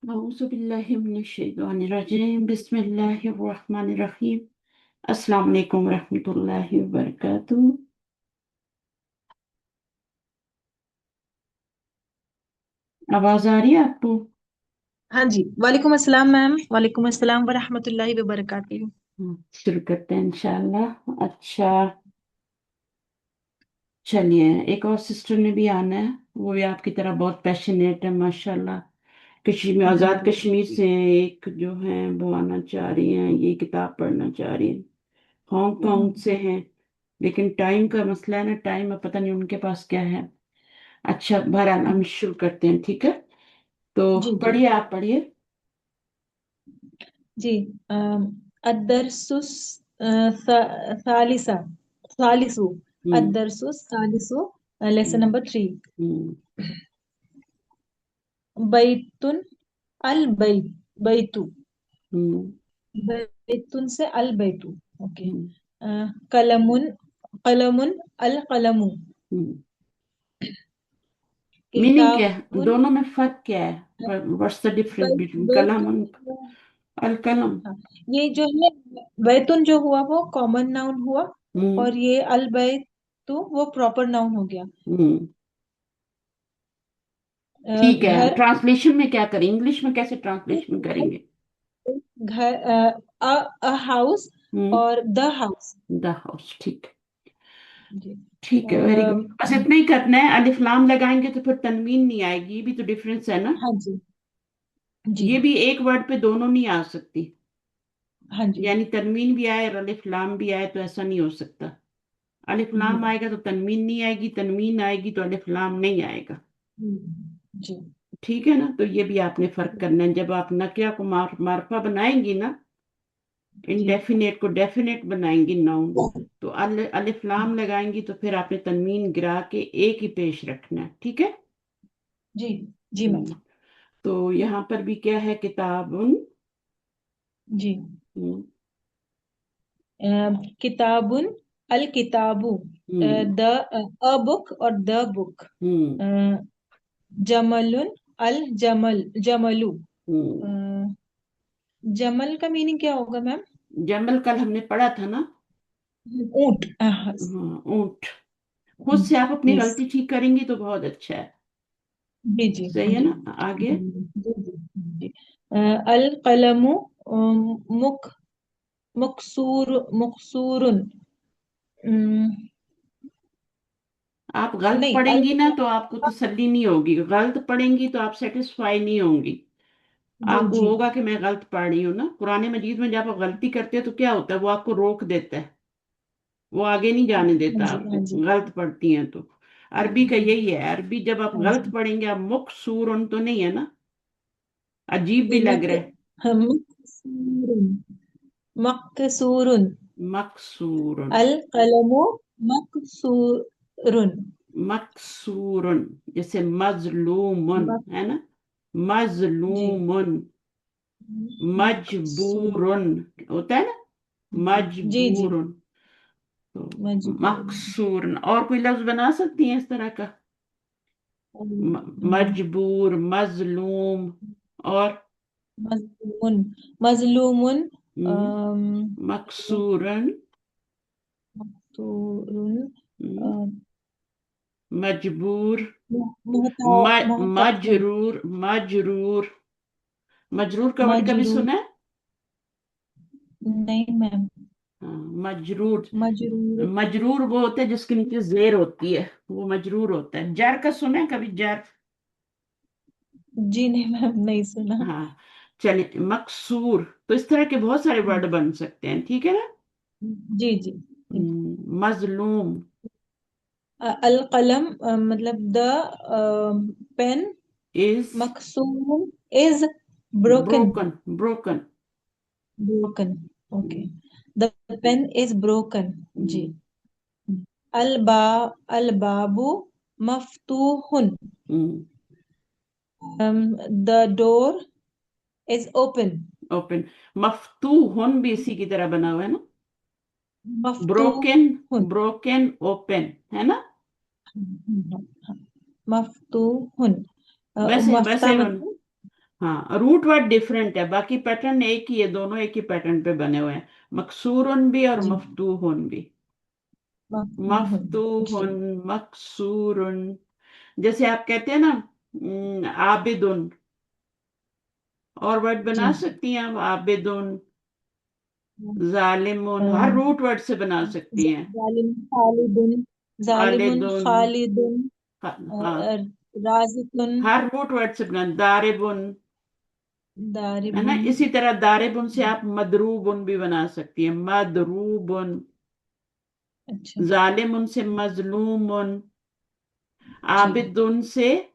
औज़ुबिल्लाहिमिनश्शैतानिर्रजीम बिस्मिल्लाहिर्रहमानिर्रहीम अस्सलाम वालेकुम रहमतुल्लाहि व बरकातुहू। आवाज आ रही है आपको? हाँ जी। वालेकुम अस्सलाम मैम। वालेकुम अस्सलाम व रहमतुल्लाहि व बरकातुहू। शुरू करते हैं इंशाल्लाह। अच्छा, चलिए, एक और सिस्टर ने भी आना है। वो भी आपकी तरह बहुत पैशनेट है माशाल्लाह। कश्मीर, आज़ाद जी कश्मीर से एक जो है वो आना चाह रही हैं, ये किताब पढ़ना चाह रही हैं। हांगकांग से हैं, लेकिन टाइम का मसला है ना, टाइम अब पता नहीं उनके पास क्या है। अच्छा, बहरहाल हम शुरू करते हैं, ठीक है? तो जी जी पढ़िए, आप पढ़िए। जी। अदरसुस सालिसा सालिसु हम्म। अदरसुस सालिसु लेसन हम्म। नंबर 3। हम्म। बैतुन अल बैत बैतु हम्म। बैतुन से अल बैतु। ओके। हम्म। कलमुन कलमुन अल कलमु। हम्म। मीनिंग क्या है, किताबुन दोनों में फर्क क्या है? व्हाट्स द डिफरेंस बिटवीन कलम बैतुन। एंड अल कलम? हाँ, ये जो है बैतुन जो हुआ वो कॉमन नाउन हुआ। हम्म। और ये अल बैतु वो प्रॉपर नाउन हो गया। हम्म। ठीक है, घर ट्रांसलेशन में क्या करें, इंग्लिश में कैसे ट्रांसलेशन करेंगे? घर अ हाउस हम्म। और द हाउस। द हाउस, ठीक है। जी। ठीक है, वेरी गुड। बस इतना ही करना है, अलिफ लाम लगाएंगे तो फिर तनवीन नहीं आएगी, ये भी तो डिफरेंस है ना। हाँ जी। जी। ये भी एक वर्ड पे दोनों नहीं आ सकती, हाँ जी। यानी तनवीन भी आए और अलिफ लाम भी आए, तो ऐसा नहीं हो सकता। अलिफ लाम हम्म, आएगा तो तनवीन नहीं आएगी, तनवीन आएगी तो अलिफ लाम नहीं आएगा। जी ठीक है ना? तो ये भी आपने फर्क करना है। जब आप नकिया को मार्फा बनाएंगी ना, जी इनडेफिनेट को डेफिनेट बनाएंगी नाउन, तो अलिफ लाम लगाएंगी तो फिर आपने तनवीन गिरा के एक ही पेश रखना है, ठीक है? जी जी मैम। हम्म। तो यहाँ पर भी क्या है, किताबुन। जी। हम्म। किताबुन अल किताबु। हम्म। द अ बुक और द बुक। हम्म। जमलुन अल जमल जमलु। हम्म। अ, जमल का मीनिंग क्या होगा मैम? जमल कल हमने पढ़ा था ना। ऊंट। हाँ, ऊंट। खुद से आप अपनी यस। गलती ठीक करेंगी तो बहुत अच्छा है। जी जी हाँ सही है जी। ना? आगे। जी जी जी। अल कलमु मुक मकसूरुन। आप गलत नहीं अल पढ़ेंगी ना तो आपको तसल्ली नहीं होगी, गलत पढ़ेंगी तो आप सेटिस्फाई नहीं होंगी। जी आपको जी होगा कि मैं गलत पढ़ रही हूँ ना। कुरान मजीद में जब आप गलती करते हो तो क्या होता है, वो आपको रोक देता है, वो आगे नहीं जाने हाँ देता जी आपको, हाँ जी गलत पढ़ती हैं तो। अरबी का यही है, अरबी जब आप हाँ गलत जी। पढ़ेंगे, आप मुकसूरन तो नहीं है ना, अजीब भी जी लग रहा है। मकसूरुन मकसूरुन। मकसूरन। अल कलमु मकसूरुन। मकसूरन, जैसे मजलूमन मक, है ना, जी मजलूमन। मकसूर। मजबूरन होता है ना, जी जी। मजबूरन। तो मजबूर। मकसूरन, और कोई लफ्ज बना सकती हैं इस तरह का? मजबूर, मजलूम, और मजलूमुन मजलूमुन। हम्म, अम, मकसूरन। मकसूरुन। हम्म, मजबूर। मोहताज। मजरूर, मजरूर। मजरूर का वर्ड कभी मजरूर। सुना है? नहीं मैम। हाँ, मजरूर। मजरूर। मजरूर वो होता है जिसके नीचे जेर होती है, वो मजरूर होता है। जर का सुना है कभी, जर? जी नहीं मैम, नहीं सुना। हाँ। चलिए, मकसूर। तो इस तरह के बहुत सारे वर्ड बन सकते हैं, ठीक है ना? जी जी। मजलूम। अल कलम मतलब द पेन। इज मकसूम is broken. Broken, broken. Broken. Okay. The pen is broken. जी। अल बाबू मफ्तूहुन। The door is open. Open. मफतूहुन भी इसी की तरह बना हुआ है ना, ब्रोकन। मफ्तूहुन। ब्रोकन ओपन, है ना? मफ्तूहुन। वैसे मफ्ता वैसे मतलब। हाँ, रूट वर्ड डिफरेंट है, बाकी पैटर्न एक ही है, दोनों एक ही पैटर्न पे बने हुए हैं। मकसूरन भी और जी। मफतूहन भी। मफहूम। जी। मफतूहन, मकसूरन। जैसे आप कहते हैं ना, आबिदुन, और वर्ड जी। बना सकती हैं आप, आबिदुन, अ, जालिमुन, हर रूट वर्ड से बना सकती हैं। जालिम खालिदुन। जालिमुन खालिदुन, खालिदुन। हाँ, राजिकुन। हर रूट वर्ड से बना, दारिबुन, है ना। दारिबुन। इसी तरह दारिबुन से आप मदरूबुन भी बना सकती हैं, मदरूबुन। अच्छा। जालिमुन से मजलूमुन। जी। आबिदुन से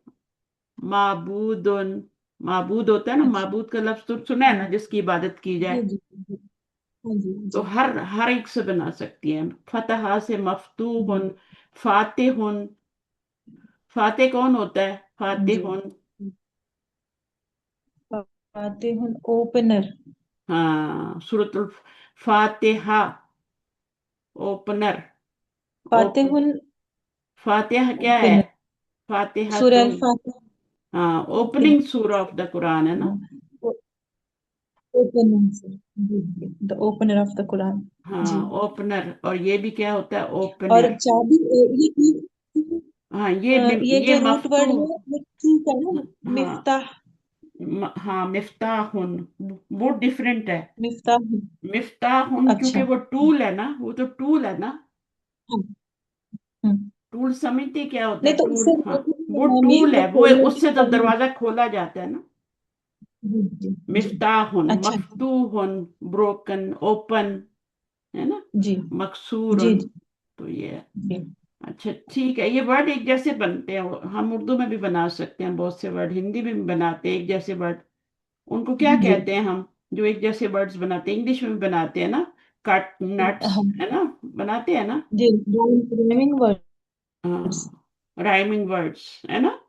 माबूदुन। माबूद होता है ना, अच्छा। माबूद का लफ्ज तो सुना है ना, जिसकी इबादत की जी जाए। जी जी। हाँ जी तो जी। हर हर एक से बना सकती हैं। फतहा से जी मफतूहुन, फातिहुन। फातिह कौन होता है? जी। फातिहुन, फातिहुन ओपनर। हाँ, सूरतुल फातिहा, ओपनर। ओपन, फातिहुन फातिहा क्या है? ओपनर। फातिहा सूरह अल तुम, फातिहा हाँ, ओपनर। ओपनिंग सूरा ऑफ द कुरान है ना। Opener sir. जी जी, the opener of the Quran. जी। हाँ, ओपनर। और ये भी क्या होता है? और ओपनर। चाबी हाँ, ये ये जो रूट मफ्तू, वर्ड है ये ठीक है ना? हाँ, मिफ्ताह। हाँ, मिफ्ताहुन, वो डिफरेंट है। मिफ्ताह। मिफ्ताहुन क्योंकि अच्छा। वो टूल है ना, वो तो टूल है ना। हाँ। हम्म। टूल समझते क्या होता नहीं है तो टूल? इससे हाँ, रिलेटेड वो मैम ये टूल वो है, वो खोलने की उससे तो करने। दरवाजा खोला जाता है ना। जी जी जी। मिफ्ताहुन, अच्छा। मफ्तूहुन, ब्रोकन, ओपन, है ना। जी जी मकसूरन, जी तो ये है। जी अच्छा, ठीक है, ये वर्ड एक जैसे बनते हैं, हम उर्दू में भी बना सकते हैं, बहुत से वर्ड हिंदी में भी बनाते हैं एक जैसे वर्ड। उनको क्या जी। कहते हैं हम, जो एक जैसे वर्ड्स बनाते हैं? इंग्लिश में भी बनाते हैं ना, कट, नट्स, हाँ है ना, बनाते हैं ना। जी। Rhyming words. हाँ, राइमिंग वर्ड्स, है ना,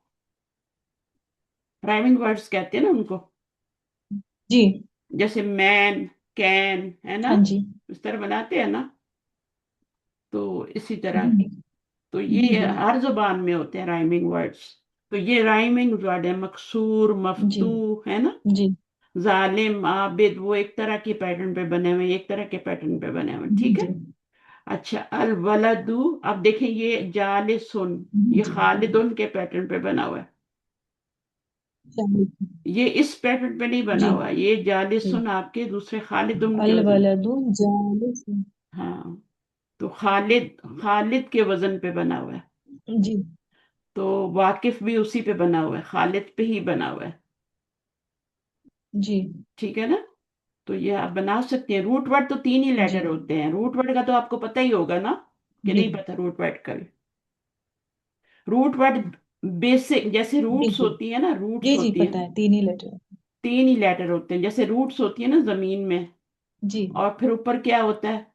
राइमिंग वर्ड्स कहते हैं ना उनको। जी। जैसे मैन, कैन, है ना, हाँ जी। इस तरह बनाते हैं ना। तो इसी तरह, जी तो जी ये जी हर जुबान में होते हैं राइमिंग वर्ड्स। तो ये राइमिंग वर्ड है, मकसूर, जी मफ्तू, है ना। जी जालिम, आबिद, वो एक तरह के पैटर्न पे बने हुए, एक तरह के पैटर्न पे बने हुए, ठीक जी है। अच्छा, अल वलदू, अब देखें ये जालिसुन, जी ये जी। खालिदुन के पैटर्न पे बना हुआ है। चलिए। ये इस पैटर्न पे नहीं बना जी हुआ, ये जी। जालिसुन आपके दूसरे खालिदुन के अल वजन। वलदु जालिस। हाँ, तो खालिद, खालिद के वजन पे बना हुआ है। जी तो वाकिफ भी उसी पे बना हुआ है, खालिद पे ही बना हुआ है। जी ठीक है ना। तो ये आप बना सकते हैं। रूट वर्ड तो तीन ही जी लेटर होते हैं, रूट वर्ड का तो आपको पता ही होगा ना, कि जी नहीं पता रूट वर्ड का भी? रूट वर्ड बेसिक, जैसे जी रूट्स जी होती है ना, रूट्स जी जी होती है, पता है, तीन ही लेटर। तीन ही लेटर होते हैं। जैसे रूट्स होती है ना जमीन में, जी और फिर ऊपर क्या होता है?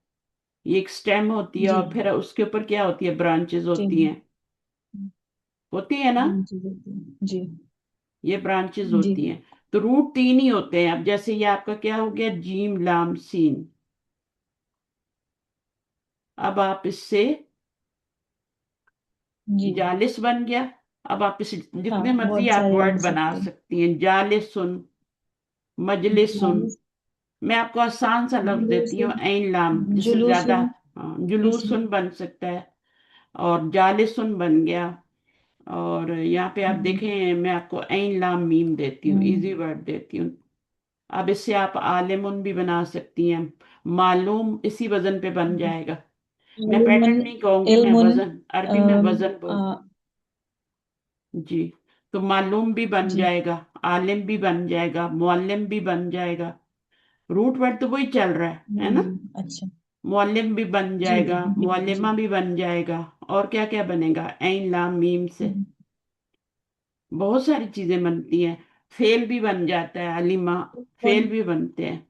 ये एक स्टेम होती है, जी और फिर उसके ऊपर क्या होती है? ब्रांचेस जी होती हैं, होती है ना, जी जी ये ब्रांचेस जी होती हैं। तो रूट तीन ही होते हैं। अब जैसे ये आपका क्या हो गया, जीम लाम सीन। अब आप इससे जी। जालिस बन गया। अब आप इसे हाँ, जितने मर्जी बहुत आप सारे बन वर्ड बना सकते हैं। सकती हैं, जालिसुन, मजलिसुन। जालिस। मैं आपको आसान सा लफ्ज देती हूँ, जुलूसुन। ऐन लाम, जिससे ज्यादा, जुलूसुन। हाँ, इसमें। जुलूसुन बन सकता है, और जालिसुन बन गया। और यहाँ पे आप जी। देखें, मैं आपको ऐन लाम मीम देती हूँ, इजी हम्म। वर्ड देती हूँ। अब इससे आप आलिमुन भी बना सकती हैं। मालूम इसी वजन पे बन जाएगा। मैं इल्मुन। पैटर्न नहीं कहूंगी, मैं इल्मुन। वजन, अरबी में अम, वजन आ, बोलती हूँ। जी, तो मालूम भी बन जी जाएगा, आलिम भी बन जाएगा, मुअल्लिम भी बन जाएगा। रूट वर्ड तो वही चल रहा है ना। अच्छा। मुअल्लिम भी बन जी जाएगा, जी जी। मुअल्लिमा भी बन जाएगा। और क्या क्या बनेगा? ऐन लाम मीम से हम्म। बहुत सारी चीजें बनती हैं। फेल भी बन जाता है, अलीमा, कौन? फेल भी बनते हैं।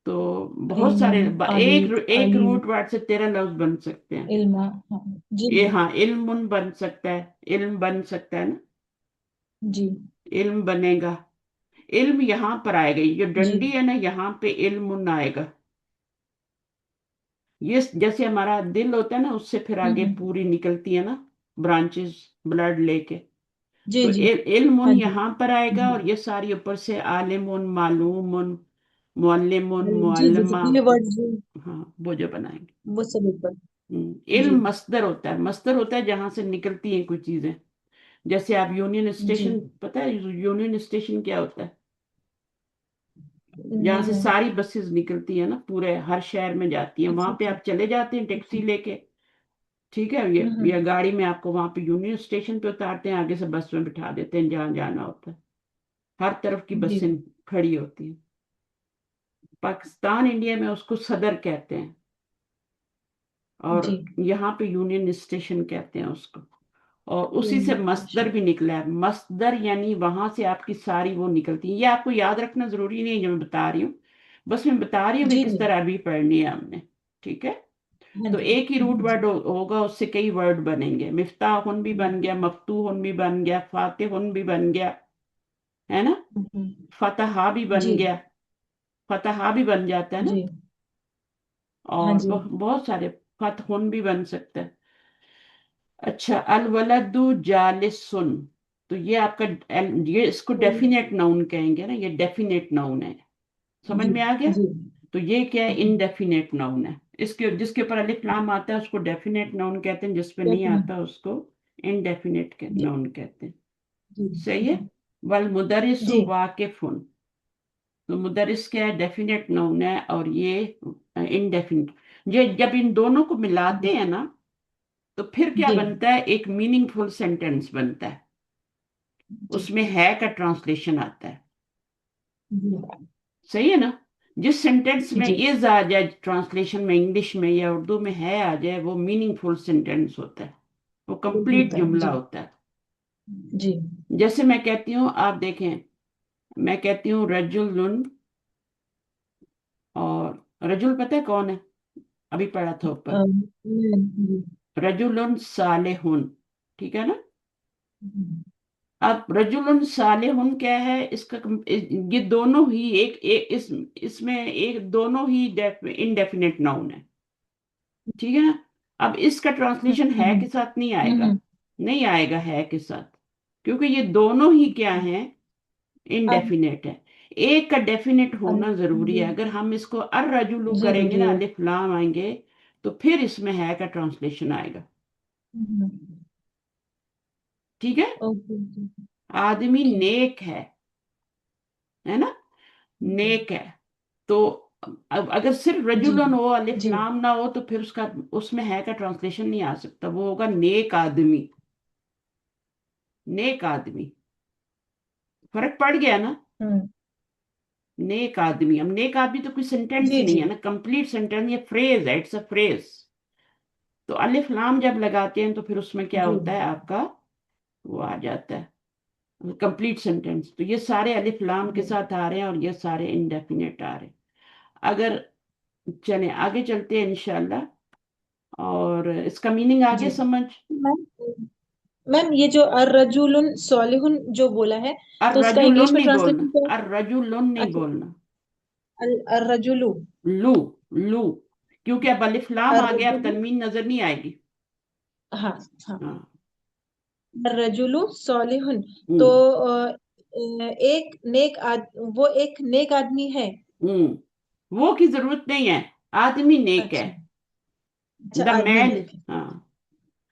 तो बहुत सारे, इल्मुन। आली। एक एक अली। रूट वर्ड से 13 लफ्ज बन सकते हैं। इल्मा। हाँ। जी ये, हाँ, इल्मुन बन सकता है, इल्म बन सकता है ना, जी इल्म बनेगा। इल्म यहाँ पर आएगा, ये जो जी डंडी है ना, यहाँ पे इल्मुन आएगा। ये जैसे हमारा दिल होता है ना, उससे फिर आगे हम्म पूरी निकलती है ना ब्रांचेस, ब्लड लेके। जी तो जी। इल्मुन हाँ जी। यहाँ पर आएगा, जी और ये सारी ऊपर से आलिमुन, मालूमुन, मुअल्लिमुन, जी जी जी, मुअल्लमा। ये वर्ड जो, हाँ, वो जो बनाएंगे। वो सब ऊपर। जी इल्म मस्दर होता है, मस्दर होता है जहां से निकलती हैं कोई चीजें। जैसे आप यूनियन जी। स्टेशन, पता है यूनियन स्टेशन क्या होता है? जहाँ नहीं से मैम। सारी बसेस निकलती है ना, पूरे हर शहर में जाती है, अच्छा वहां पे अच्छा। आप चले जाते हैं अच्छा। टैक्सी लेके। ठीक है, ये हम्म। गाड़ी में आपको वहां पे यूनियन स्टेशन पे उतारते हैं, आगे से बस में बिठा देते हैं जहाँ जाना होता है। हर तरफ की जी बसें खड़ी होती हैं। पाकिस्तान इंडिया में उसको सदर कहते हैं, और जी। यहाँ पे यूनियन स्टेशन कहते हैं उसको। और उसी से मस्दर स्टेशन। भी निकला है, मस्दर यानी वहां से आपकी सारी वो निकलती है। ये आपको याद रखना जरूरी नहीं है जो मैं बता रही हूँ, बस मैं बता रही हूँ कि जी किस जी। तरह अरबी पढ़नी है हमने। ठीक है। हाँ तो जी। एक ही रूट जी। वर्ड होगा, उससे कई वर्ड बनेंगे। मिफ्ताहुन भी बन गया, मफतूहुन भी बन गया, फातिहुन भी बन गया, है ना। फतहा भी बन जी गया, फतहा भी बन जाता है ना। जी। हाँ और जी। बहुत सारे, फतहुन भी बन सकता है। अच्छा, अल वलदु जालिसुन, तो ये आपका ये इसको तो, डेफिनेट नाउन कहेंगे ना, ये डेफिनेट नाउन है। समझ जी में आ गया। जी। तो ये क्या है? हम्म। इनडेफिनेट नाउन है। इसके जिसके ऊपर अलिफ लाम आता है उसको डेफिनेट नाउन कहते हैं, जिस पे नहीं डेफिनेट। आता उसको इनडेफिनेट जी नाउन कहते हैं। जी सही है। जी। वल मुदरिसु जी वाकिफुन, तो मुदरिस क्या है? डेफिनेट नाउन है, और ये इनडेफिनेट। ये जब इन दोनों को मिलाते हैं ना, तो फिर क्या जी बनता है? एक मीनिंगफुल सेंटेंस बनता है। जी उसमें है का ट्रांसलेशन आता है। जी सही है ना। जिस सेंटेंस में जी इज आ जाए ट्रांसलेशन में, इंग्लिश में या उर्दू में है आ जाए, वो मीनिंगफुल सेंटेंस होता है, वो बिल्कुल कंप्लीट होता है। जुमला जी होता है। जी। जैसे मैं कहती हूँ, आप देखें, मैं कहती हूँ रजुलुन, और रजुल पता है कौन है? अभी पढ़ा था ऊपर। जी रजुलुन सालेहुन, ठीक है ना। अब रजुलुन सालेहुन क्या है? इसका ये दोनों ही इसमें एक दोनों ही इनडेफिनेट नाउन है। ठीक है ना। अब इसका ट्रांसलेशन है के साथ नहीं आएगा, हम्म। नहीं आएगा है के साथ, क्योंकि ये दोनों ही क्या हैं? अब इनडेफिनेट है। एक का डेफिनेट अब होना जरूरी है। अगर हम इसको अर रजुलू करेंगे जरूरी ना, है। अलिफ लाम आएंगे, तो फिर इसमें है का ट्रांसलेशन आएगा। हम्म। ठीक है। ओके। आदमी ठीक। नेक है ना, नेक है। तो अब अगर सिर्फ जी रजुलन हो, अलिफ जी लाम ना हो, तो फिर उसका उसमें है का ट्रांसलेशन नहीं आ सकता, वो होगा नेक आदमी। नेक आदमी, फर्क पड़ गया ना। हम्म। नेक आदमी, अब नेक आदमी तो कोई सेंटेंस जी ही नहीं जी है ना, कंप्लीट सेंटेंस, ये फ्रेज है, इट्स अ फ्रेज। तो अलिफ लाम जब लगाते हैं तो फिर उसमें क्या जी। होता है आपका? वो आ जाता है कंप्लीट सेंटेंस। तो ये सारे अलिफ लाम के जी साथ आ रहे हैं, और ये सारे इंडेफिनेट आ रहे हैं। अगर चले आगे चलते हैं इंशाल्लाह, और इसका मीनिंग जी। आगे समझ। मैम, मैम ये जो अर्रजुलुन सॉलिहुन जो बोला है, और तो उसका इंग्लिश रजुलुन में नहीं बोलना, ट्रांसलेशन क्या और रजुलुन है? नहीं अच्छा। बोलना। अर्रजुलु। लू, लू, क्योंकि अब अलिफ लाम आ गया, अब अर्रजुलु। तनवीन नजर नहीं आएगी। हाँ हाँ। हाँ। अर्रजुलु सॉलिहुन। तो हम्म। एक नेक वो एक नेक आदमी है। वो की जरूरत नहीं है, आदमी नेक है। अच्छा। अच्छा, द आदमी मैन। नेक है। हाँ।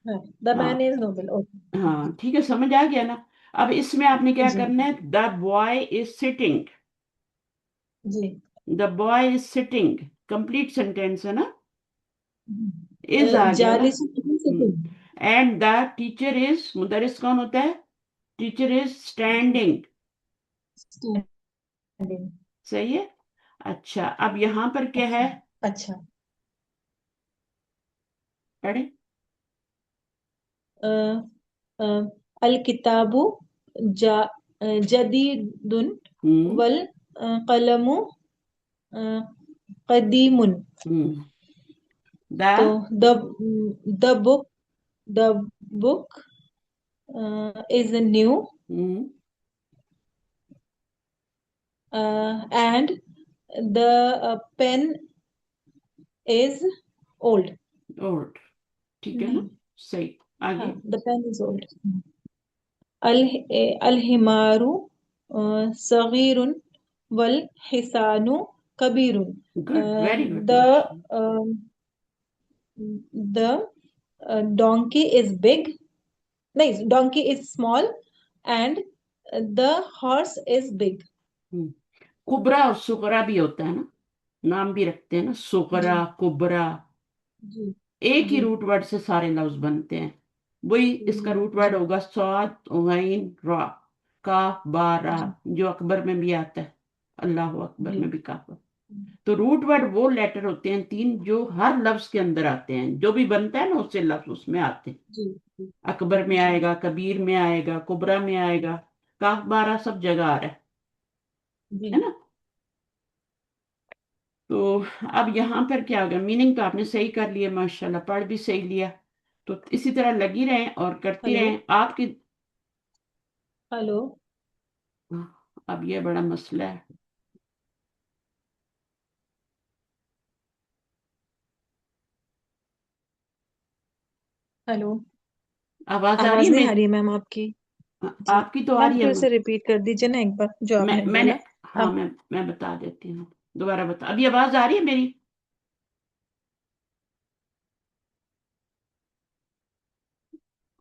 हाँ, द मैन हाँ। Is noble. ओके। हाँ, ठीक है, समझ आ गया ना। अब इसमें आपने क्या जी करना है? द बॉय इज सिटिंग, जी। The boy is sitting, complete sentence है ना। इज आ गया ना। जालिसुन sitting. And the teacher is, मुदरिस कौन होता है? Teacher is standing. स्टैंडिंग। सही है। अच्छा, अब यहां पर क्या है? अच्छा अच्छा। पढ़े। अ, अ, अल किताबु जा जदीदुन हम्म। वल कलमु कदीमुन। हम्म। द। तो the book the book is new हम्म। And the pen is old. Old, ठीक है ना। नहीं। सही। हाँ, आगे। The pen is old. अल अल हिमारू सगीरुन वल हिसानु कबीरुन। गुड, वेरी गुड द माशाल्लाह। द donkey is big, नहीं, donkey is small and the horse is big। हम्म, कुबरा और सुगरा भी होता है ना, नाम भी रखते हैं ना, जी सुगरा कुबरा। जी एक ही जी रूट वर्ड से सारे लफ्ज बनते हैं। वही इसका रूट वर्ड जी होगा स्वाद गैन रा, काफ बा रा, जी जो अकबर में भी आता है, अल्लाह अकबर जी में भी काफ। तो रूट वर्ड वो लेटर होते हैं तीन जो हर लफ्ज के अंदर आते हैं, जो भी बनता है ना उससे लफ्ज उसमें आते हैं। जी जी अकबर में जी आएगा, कबीर में आएगा, कुबरा में आएगा, काफ बारह सब जगह आ रहा है जी। ना। तो अब यहाँ पर क्या होगा, मीनिंग तो आपने सही कर लिया माशाल्लाह, पढ़ भी सही लिया। तो इसी तरह लगी रहें और करती हेलो रहें आपकी। हेलो अब ये बड़ा मसला है। हेलो। आवाज आ रही आवाज है नहीं आ मेरी? रही है मैम आपकी। जी आपकी तो आ मैम, रही है। फिर से रिपीट कर दीजिए ना एक बार जो आपने मैंने, बोला। हाँ, अब मैं बता देती हूँ, दोबारा बता, अभी आवाज आ रही है मेरी?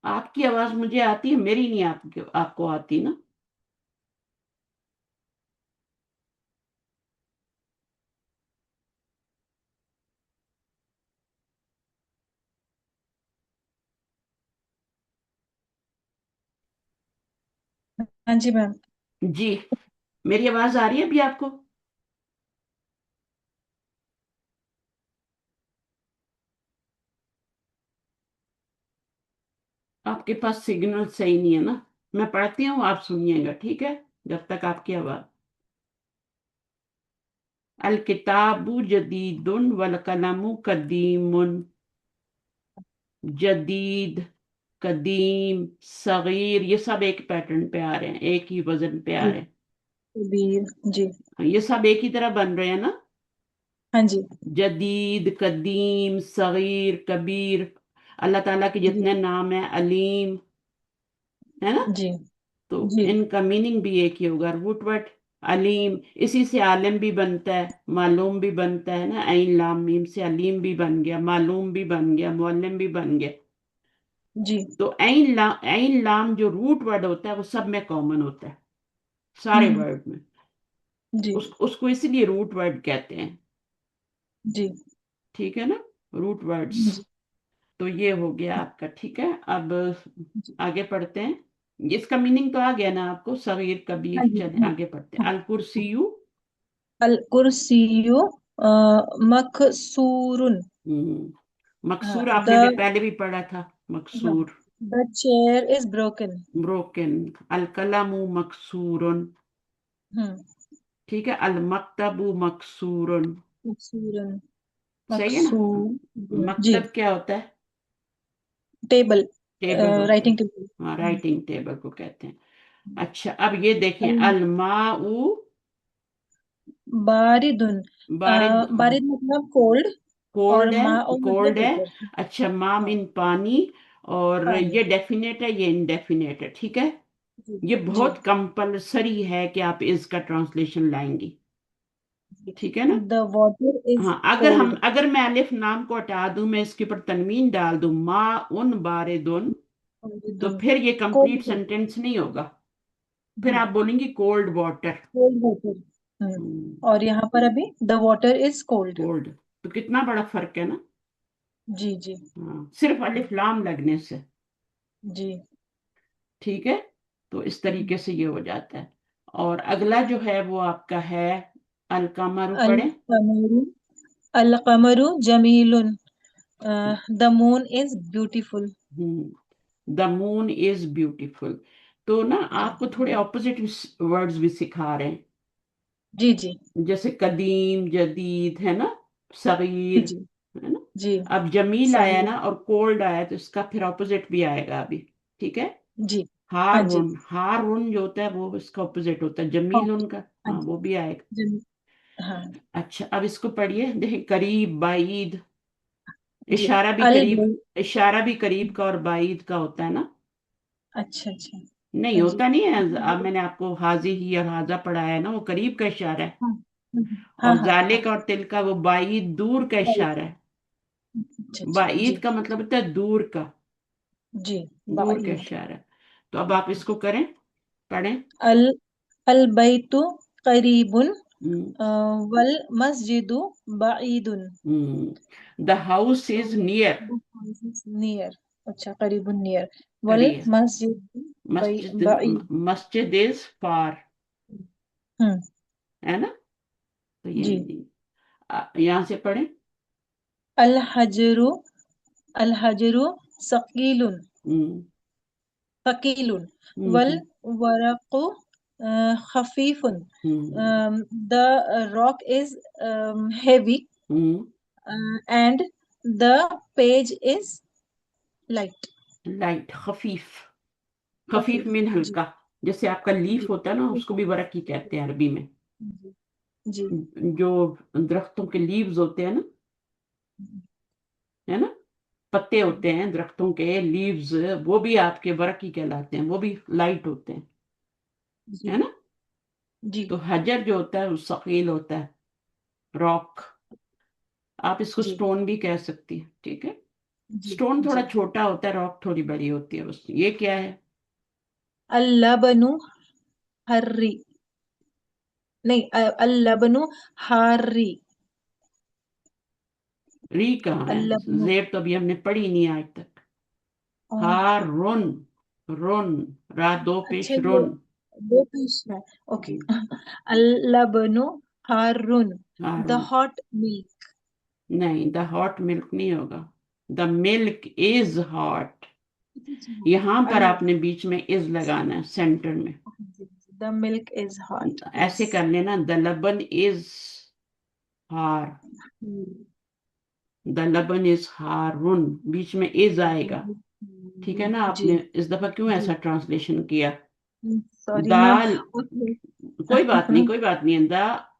आपकी आवाज मुझे आती है, मेरी नहीं आपकी आपको आती ना। हाँ जी मैम। जी, मेरी आवाज आ रही है अभी आपको? आपके पास सिग्नल सही नहीं है ना। मैं पढ़ती हूँ, आप सुनिएगा, ठीक है, जब तक आपकी आवाज। अल किताबु जदीदुन वल कलमु कदीमुन। जदीद, कदीम, सगीर, ये सब एक पैटर्न पे आ रहे हैं, एक ही वजन पे आ जी रहे हैं। कबीर। जी ये सब एक ही तरह बन रहे हैं ना। हाँ जी जदीद, कदीम, सगीर, कबीर। अल्लाह ताला के जी जितने नाम है, अलीम, है ना। जी तो जी इनका मीनिंग भी एक ही होगा, रूट वर्ड अलीम। इसी से आलिम भी बनता है, मालूम भी बनता है ना, ऐन लाम मीम से अलीम भी बन गया, मालूम भी बन गया, मुअल्लिम भी बन गया। जी तो ऐन लाम जो रूट वर्ड होता है वो सब में कॉमन होता है, सारे हम्म वर्ड में। जी उसको इसलिए रूट वर्ड कहते हैं। जी ठीक है ना, रूट वर्ड्स। जी तो ये हो गया आपका, ठीक है। अब जी। आगे पढ़ते हैं, इसका मीनिंग तो आ गया ना आपको, सगीर हाँ कबीर। जी चले हाँ आगे पढ़ते हैं, हाँ। अल कुर्सियु। अल कुर्सियु मकसूरुन। मकसूर आपने भी द पहले भी पढ़ा था, हाँ, मकसूर। The chair is broken. Broken. अल कलमु मकसूरन। हम्म। ठीक है, अल मकतबु मकसूरन। मकसूरन। सही है ना। मकसूर जी। मकतब क्या होता है? टेबल। टेबल होता है। Writing table. हाँ, राइटिंग टेबल को कहते हैं। अच्छा, अब ये देखें, अल अलमाउ बारिदुन। बारिद। बारिद मतलब कोल्ड। और कोल्ड है, माओ कोल्ड मतलब है। वाटर। अच्छा, माम हाँ इन पानी। और पानी। ये डेफिनेट है, ये इनडेफिनेट है, ठीक है। जी ये जी बहुत कंपलसरी है कि आप इसका ट्रांसलेशन लाएंगी, जी। ठीक है ना। द वाटर इज हाँ, कोल्ड। अगर मैं अलिफ नाम को हटा दूं, मैं इसके ऊपर तनवीन डाल दूं, मा उन बारिदुन, तो बारिदुन फिर ये कोल्ड कंप्लीट वाटर। सेंटेंस नहीं होगा। फिर जी आप बोलेंगी कोल्ड वाटर। Cold water. और यहाँ पर अभी the water is cold. Cold, तो कितना बड़ा फर्क है ना। जी जी हाँ, सिर्फ अलिफ लाम लगने से। जी। ठीक है, तो इस तरीके से ये हो जाता है। और अगला जो है वो आपका है, अलकमरु अल पढ़े। कमरू। अल कमरू जमीलुन। The moon is beautiful. The moon is beautiful. तो ना आपको थोड़े ऑपोजिट वर्ड्स भी सिखा रहे हैं, जी जी जैसे कदीम, जदीद, है ना, जी सगीर, जी है ना। जी। अब जमील आया सही। ना और कोल्ड आया, तो इसका फिर ऑपोजिट भी आएगा अभी, ठीक है। जी हाँ जी। हारून, हारून जो होता है वो इसका ऑपोजिट होता है, हाँ जमील उनका। हाँ हाँ, जी। वो भी आएगा। जमी हाँ अच्छा, अब इसको पढ़िए, देखें, करीब, बाईद। जी। इशारा भी अल करीब, इशारा भी करीब का और बाईद का होता है ना। अच्छा अच्छा। नहीं हाँ जी। होता नहीं है। अब मैंने आपको हाजी ही और हाजा पढ़ाया है ना, वो करीब का इशारा है। हाँ हाँ और हाँ जाले हाँ। का और तिल का वो बाईद दूर का राइट। इशारा है। अच्छा अच्छा बाईद जी। का मतलब होता है दूर का। जी। दूर का बाईद। इशारा है। तो अब आप इसको करें, पढ़ें। अल अल बैतु करीबुन, हम्म। वल मस्जिदु बाईदुन। The house is near. Near. अच्छा, करीबुन नियर। वल करीब। मस्जिद मस्जिद। बाईद। मस्जिद इज फार। हम्म। है ना? तो ये जी। मीनिंग। यहां से पढ़ें। अल हजरु, अल हजरु सकीलुन, हम्म। थकीलुन। वल हम्म। वरकु खफीफुन। हम्म। The rock is heavy, हम्म। and the page is light. Light, खफीफ। खफीफ खफीफ। मीन जी हल्का। जैसे आपका जी लीफ होता है ना, उसको हल्का। भी वरक ही कहते हैं अरबी में। जी जी जो दरख्तों के लीव्स होते हैं ना, है ना, पत्ते होते हैं दरख्तों के, लीव्स, वो भी आपके वरक ही कहलाते हैं, वो भी लाइट होते हैं। जी है ना? जी तो हजर जो होता है वो सकील होता है, रॉक। आप इसको जी स्टोन भी कह सकती हैं, ठीक है। जी स्टोन थोड़ा जी। छोटा होता है, रॉक थोड़ी बड़ी होती है, बस। ये क्या है? अल्लबनु हर्री। नहीं, अल्लबनु हारी। री कहाँ है? अल्लबनु। जेब तो अभी हमने पढ़ी नहीं आज तक। हार रुन। रुन। रा दो अच्छा, पेश ये रुन। दो पीस है। ओके। अल्लबनु हारुन। द हारून। Hot milk. नहीं, द हॉट मिल्क नहीं होगा। The milk is hot. यहां पर अल आपने बीच में इज लगाना है, सेंटर में। The milk is hot, yes. ऐसे कर लेना, द लबन इज हार। द लबन इज हारून, बीच में इज आएगा। ठीक है ना? जी आपने इस दफा क्यों जी। ऐसा ट्रांसलेशन किया? Sorry ma'am. दाल। ओके। कोई बात नहीं, कोई बात नहीं है। द,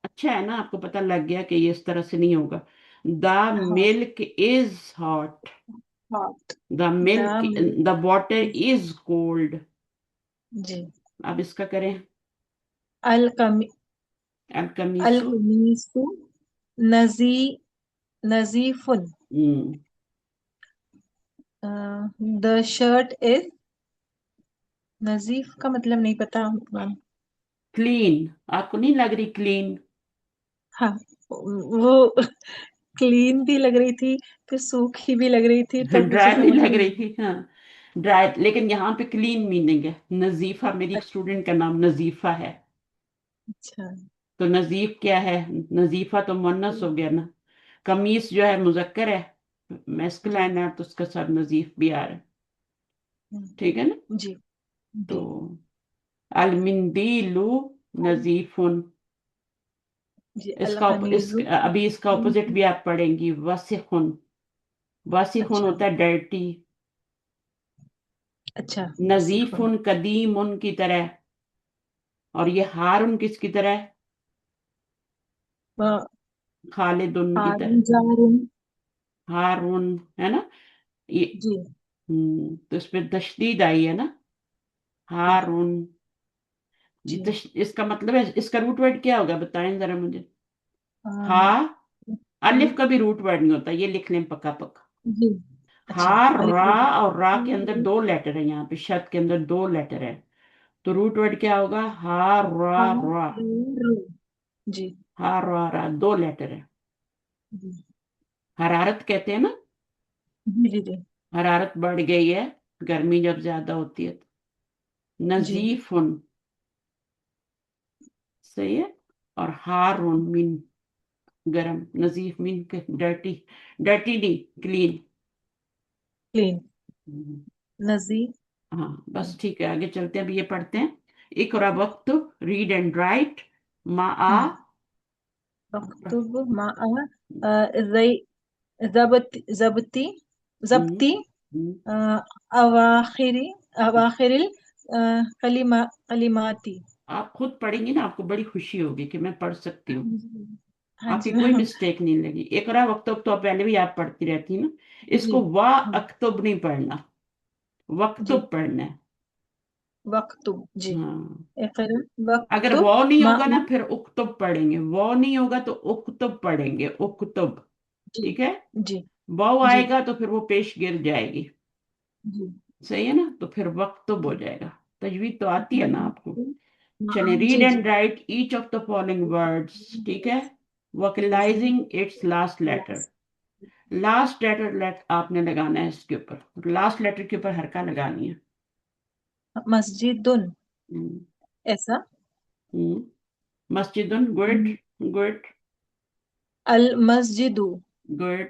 अच्छा है ना, आपको पता लग गया कि ये इस तरह से नहीं होगा। द हाँ। Milk is hot. Hot. The the milk. Milk the water is. Is cold. जी। अब इसका करें। अल कमी अब अल कमीसु। कमीसु नजी नजीफुन। हम्म। The shirt is. नजीफ का मतलब नहीं पता मैम। क्लीन। आपको नहीं लग रही क्लीन? हाँ, वो क्लीन भी लग रही थी, फिर सूखी भी लग रही थी, तो मुझे ड्राई भी समझ लग में रही नहीं। थी, हाँ। ड्राई, लेकिन यहाँ पे क्लीन मीनिंग है। नजीफा, मेरी एक स्टूडेंट का नाम नजीफा है। अच्छा। तो नजीफ क्या है? नजीफा तो मुन्नस हो गया ना। कमीज जो है मुजक्कर है, जी मैस्कुलाइन है, तो उसका सब नजीफ भी आ रहा है। ठीक है ना? जी तो जी अलमिंदीलु नजीफुन। जी। अल कमीजु। अभी इसका ऑपोजिट भी आप पढ़ेंगी, वसिखुन। वसिखुन अच्छा होता है डर्टी। अच्छा। वसीफुन। नजीफुन कदीमुन की तरह। और ये हारून किसकी तरह है? खालिदुन की तरह। हारून। हारून। है ना? ये। जी तो इसमें तशदीद आई है ना। हारून। जी, जी। इसका मतलब है, इसका रूट वर्ड क्या होगा, बताएं जरा मुझे। हा। अम, अलिफ का भी रूट वर्ड नहीं होता, ये लिख लें पक्का पक्का। जी। अच्छा। हा, अलिफ रा। लगा। और रा के अंदर दो लेटर है, यहाँ पे शब्द के अंदर दो लेटर है। तो रूट वर्ड क्या होगा? हा रा रा। हारून। जी हा रा रा, दो लेटर है। जी हरारत कहते हैं ना। जी जी जी हरारत बढ़ गई है, गर्मी जब ज्यादा होती है तो। जी नजीफुन। सही है। और हारून मीन गरम, नजीफ मीन डर्टी। डर्टी नहीं, क्लीन। क्लीन। नजीफ। हाँ, बस ठीक है, आगे चलते हैं, अभी ये पढ़ते हैं। इकरा वक्त, रीड एंड राइट। मा आ। मकतूब माआ जई जबती हम्म। जबती हम्म। अवाखिरी अवाखिरिल कलिमाती। आप खुद पढ़ेंगी ना, आपको बड़ी खुशी होगी कि मैं पढ़ सकती हूँ। हाँ आपकी जी कोई मैम। मिस्टेक नहीं लगी। इकरा वक्तुब तो पहले भी आप पढ़ती रहती ना। जी इसको वाह हाँ अक्तुब नहीं पढ़ना, जी वक्तुब पढ़ना है। वक्तुब जी। हाँ, इक़रा अगर वक्तुब वो नहीं होगा ना माउन। फिर उक्तुब पढ़ेंगे, वो नहीं होगा तो उक्तुब पढ़ेंगे, उक्तुब। जी ठीक है। जी वाव जी आएगा तो फिर वो पेश गिर जाएगी। जी। सही है ना, तो फिर वक्तुब हो जाएगा। तजवीद तो आती है ना आपको। चलिए, माउन रीड जी एंड जी। Write each of the following words. ठीक है। Vocalising its last letter. Last letter आपने लगाना है इसके ऊपर, लास्ट लेटर के ऊपर हरका लगानी है। मस्जिदुन। हम्म, ऐसा। मस्जिदुन, गुड। गुड। अल मस्जिदु। गुड।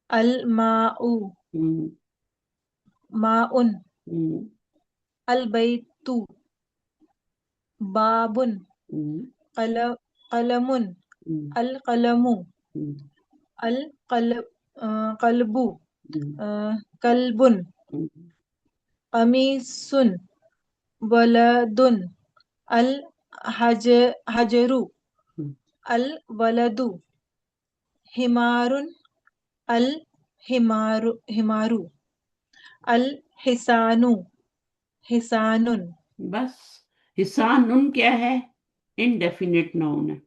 अल माउ। हम्म। माउन। हम्म। अल बैतु। बाबुन। हम्म। कल कलमुन। हम्म। अल कलमु। हम्म। अल कल कल्बु। हम्म। अ, कल्बुन। हम्म। कमीसुन। वलदुन। अल हज हजरु। हम्म। अल वलदु। हिमारुन। अल हिमारु। अल हिसानु। हिसानुन। बस। हिसान नुन क्या है? इनडेफिनिट नाउन है।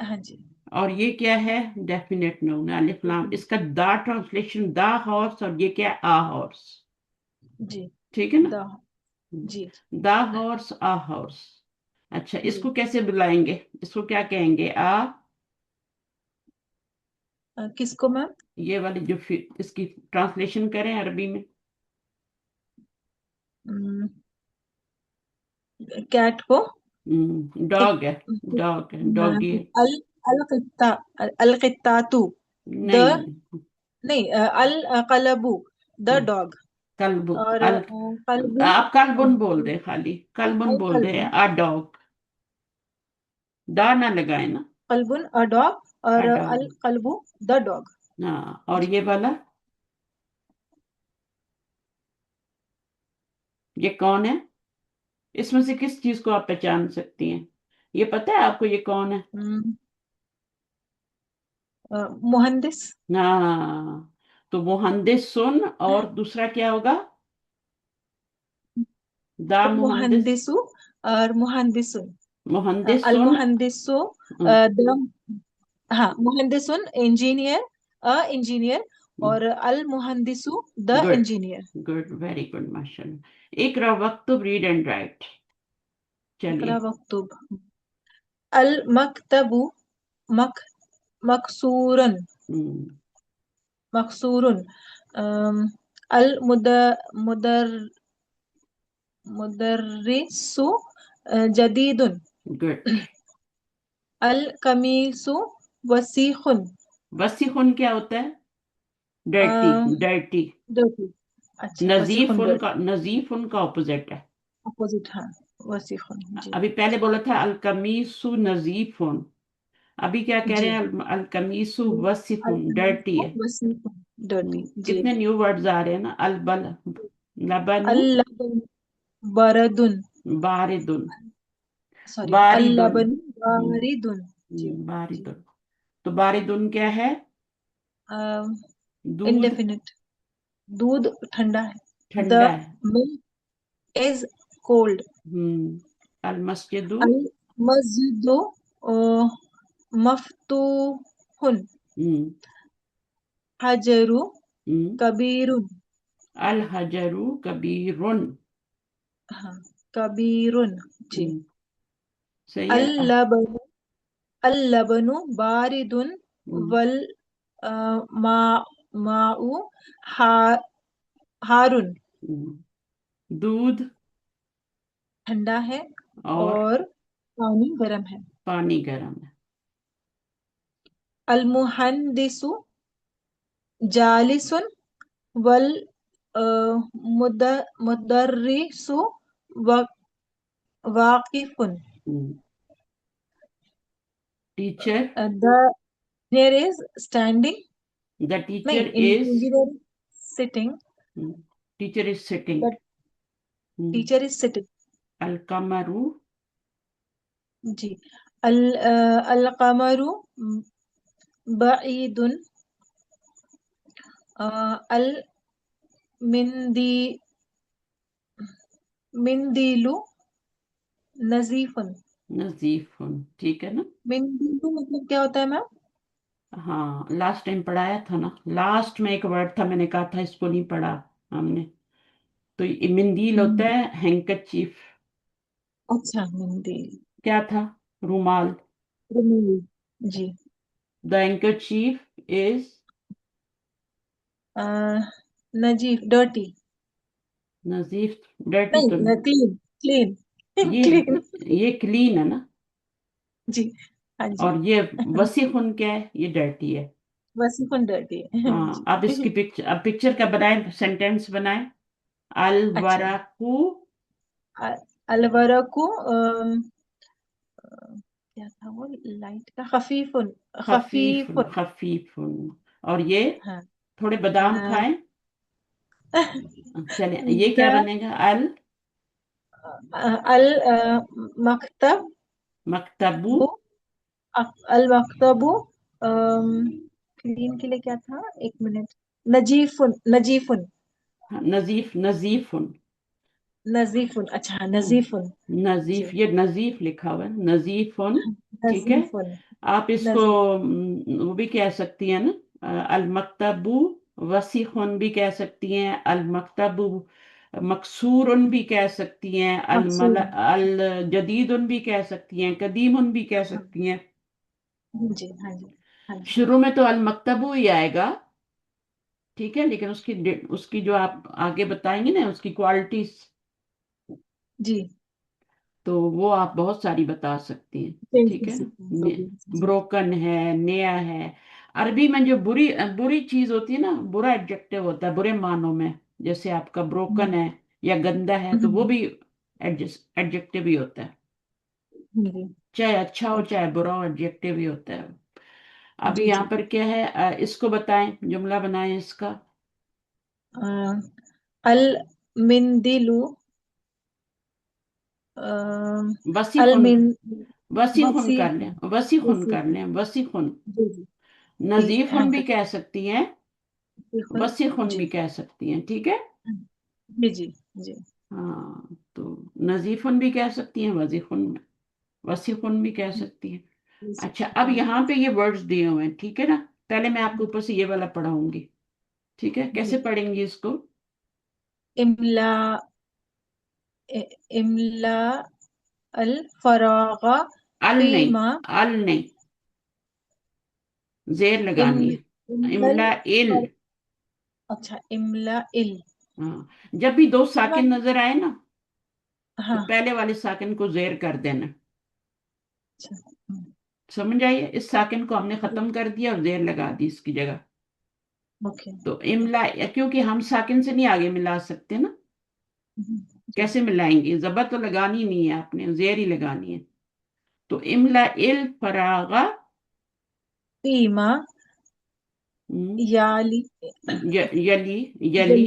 हाँ जी। और ये क्या है? डेफिनेट नाउन है, अलिफ लाम। इसका दा ट्रांसलेशन दा हॉर्स, और ये क्या है? आ हॉर्स। जी। ठीक है ना। द। जी दा हॉर्स, आ हॉर्स। अच्छा, जी। इसको कैसे बुलाएंगे? इसको क्या कहेंगे? आ। किसको मैम? ये वाली जो इसकी ट्रांसलेशन करें अरबी में। कैट को। डॉग है। डॉग है, डॉगी है। अल अलकित्ता। अलकित्तातु। द। नहीं। नहीं, अल कलबु। द हाँ, डॉग। कल्बु। और अल कलबुन। आप कल्बुन बोल रहे हैं, खाली कल्बुन अल बोल रहे हैं। कलबुन। A dog. दा ना लगाए ना। कलबुन अ डॉग। आ और डॉग। अल कलबु द डॉग। हाँ, और जी। ये वाला, ये कौन है? इसमें से किस चीज को आप पहचान सकती हैं? ये पता है आपको ये कौन है? हम्म, मुहंदिस। हाँ, तो मुहंदिस सुन, और दूसरा क्या होगा? दा अल मुहंदिस। मुहंदिसु और मुहंदिसुन। मुहंदिस अल सुन। मुहंदिसु। द। हाँ, मुहंदिसुन इंजीनियर। A engineer. और अल मुहंदिसु the good. Engineer. Good, very good, माशाल्लाह। इकरा वक्तुब रीड एंड राइट। इकरा चलिए। मकतूब। अल मकतबु। मक मकसूरन। हम्म। मकसूरुन। अम, अल मुदर मुदर्रिसु जदीदुन। गुड। अल कमीसु वसीखुन। वसीखुन क्या होता है? डर्टी। डर्टी। डर्टी। अच्छा, नजीफ वसीखुन उनका, डर्टी। नजीफ उनका ऑपोजिट है। अपोजिट, हाँ। वसीखुन जी। अभी पहले बोला था अल कमीसु नजीफुन। अभी क्या कह रहे जी। हैं? अल कमीसु अल वसीखुन, डर्टी कमीसु है। वसीखुन डर्टी जी। कितने न्यू वर्ड्स आ रहे हैं ना। अलबल, अल लबनु, लबन बरदुन। बारिदुन। सॉरी, अल बारिदुन। लबन बारिदुन जी। जी। बारिदुन। तो बारिदुन क्या है? दूध। इनडेफिनिट। दूध ठंडा है। द ठंडा है। Milk is cold. अल मस्जिदु। अल मस्जिदु मफ्तूहुन। हम्म। हजरु हम्म। कबीरुन। अल हजरु कबीरुन। हाँ, कबीरुन जी। हम्म, सही है। अल्लबनु। अल्लबनु बारिदुन। हम्म। वल अ, मा माउ हा हारुन। दूध। ठंडा है। और और पानी गर्म है। पानी गर्म है। अल मुहंदिसु जालिसुन। वल अ, मुदर्रिसु वा- वाकिफुन। Teacher. The engineer is standing. The नहीं, teacher is. engineer is sitting. Teacher is sitting. The teacher is sitting. अल कमरू। जी। अल कमरु बईदुन। अल मिंदी मिंदीलु नजीफुन। नजीफुन, ठीक है ना। मिंदीलु मतलब क्या होता है मैम? हाँ, लास्ट टाइम पढ़ाया था ना, लास्ट में एक वर्ड था, मैंने कहा था इसको नहीं पढ़ा हमने। तो ये मिंदील होता हम्म, है हैंकरचीफ। अच्छा मिंदील। क्या था? रुमाल। रुमाल। जी। The handkerchief is. आ, नजीफ डर्टी। नजीफ डर्टी तो नहीं। नहीं क्लीन। क्लीन। ये क्लीन। ये क्लीन है ना। जी। हाँ जी। और ये वसीखुन क्या है? ये डर्टी है। वसीफुन डर्टी है। हाँ, अब इसकी जी। पिक्चर, अब पिक्चर का बनाए, सेंटेंस बनाए। अल अच्छा। वराकू अलवरा को क्या था वो लाइट का खफीफुन। खफीफुन, खफीफुन। खफीफुन। और ये हाँ। थोड़े बादाम खाएं। चले, ये क्या द बनेगा? अल अल मकतब मकतबू। बु अल मकतबु क्लीन के लिए क्या था? एक मिनट। नजीफुन नजीफुन। हाँ, नजीफ, नजीफुन। नजीफुन अच्छा हाँ, नजीफुन। जी। नजीफ, ये नजीफ लिखा हुआ है, नजीफुन। ठीक है। नजीफुन। आप इसको नजीफ। वो भी कह सकती हैं ना, अल मकतबू वसीखुन भी कह सकती हैं, अल मकतबू मकसूरन भी कह सकती हैं, मकसूद। अल जदीदुन भी कह सकती हैं, कदीमुन भी कह हाँ सकती हैं। जी। हाँ जी। हाँ जी। शुरू में तो अल मकतबू ही आएगा, ठीक है, लेकिन उसकी उसकी जो आप आगे बताएंगे ना, उसकी क्वालिटीज, जी। तो वो आप बहुत सारी बता सकती हैं। चेंज ठीक कर है सकते हैं जो भी। ना। जी। ब्रोकन है, नया है। अरबी में जो बुरी बुरी चीज होती है ना, बुरा एडजेक्टिव होता है बुरे मानों में। जैसे आपका ब्रोकन हम्म, है या गंदा है, तो वो हम्म, भी एडजेक्टिव ही होता है। जी। चाहे अच्छा हो ओके। चाहे बुरा हो, एडजेक्टिव ही होता है। अभी जी यहाँ जी। पर क्या है, इसको बताएं, जुमला बनाएं इसका। अ, अल मिंदिलु अ, अल वसीखुन, मिन वसीखुन वसी कर लें, वसीखुन वसी कर लें, वसीखुन। जी जी। जी हाँ नजीफुन भी कर कह सकती हैं, बिल्कुल। वसीखुन भी जी। कह सकती हैं, ठीक है। जी जी। जी। हाँ, तो नजीफुन भी कह सकती हैं, वजीफुन, वसीफुन भी कह सकती हैं। अच्छा, अब यहाँ पे ये वर्ड्स दिए हुए हैं, ठीक है ना। पहले मैं आपको ऊपर से ये वाला पढ़ाऊंगी, ठीक है, कैसे जी। पढ़ेंगे इसको। इमला इमला अल फरागा अल नहीं, फीमा अल नहीं, जेर लगानी इम है, इमल इमला इल। फर, अच्छा इमला इल। हाँ, जब भी दो मैम। साकिन नजर आए ना, तो हाँ। पहले वाले साकिन को जेर कर देना। अच्छा। समझ आइए, इस साकिन को हमने खत्म कर दिया और जेर लगा दी इसकी जगह। ओके। तो इमला, क्योंकि हम साकिन से नहीं आगे मिला सकते ना। जी। कैसे मिलाएंगे? जबर तो लगानी नहीं है आपने, जेर ही लगानी है। तो इमला इल फरागा। फीमा हम्म, याली यली, यली। यली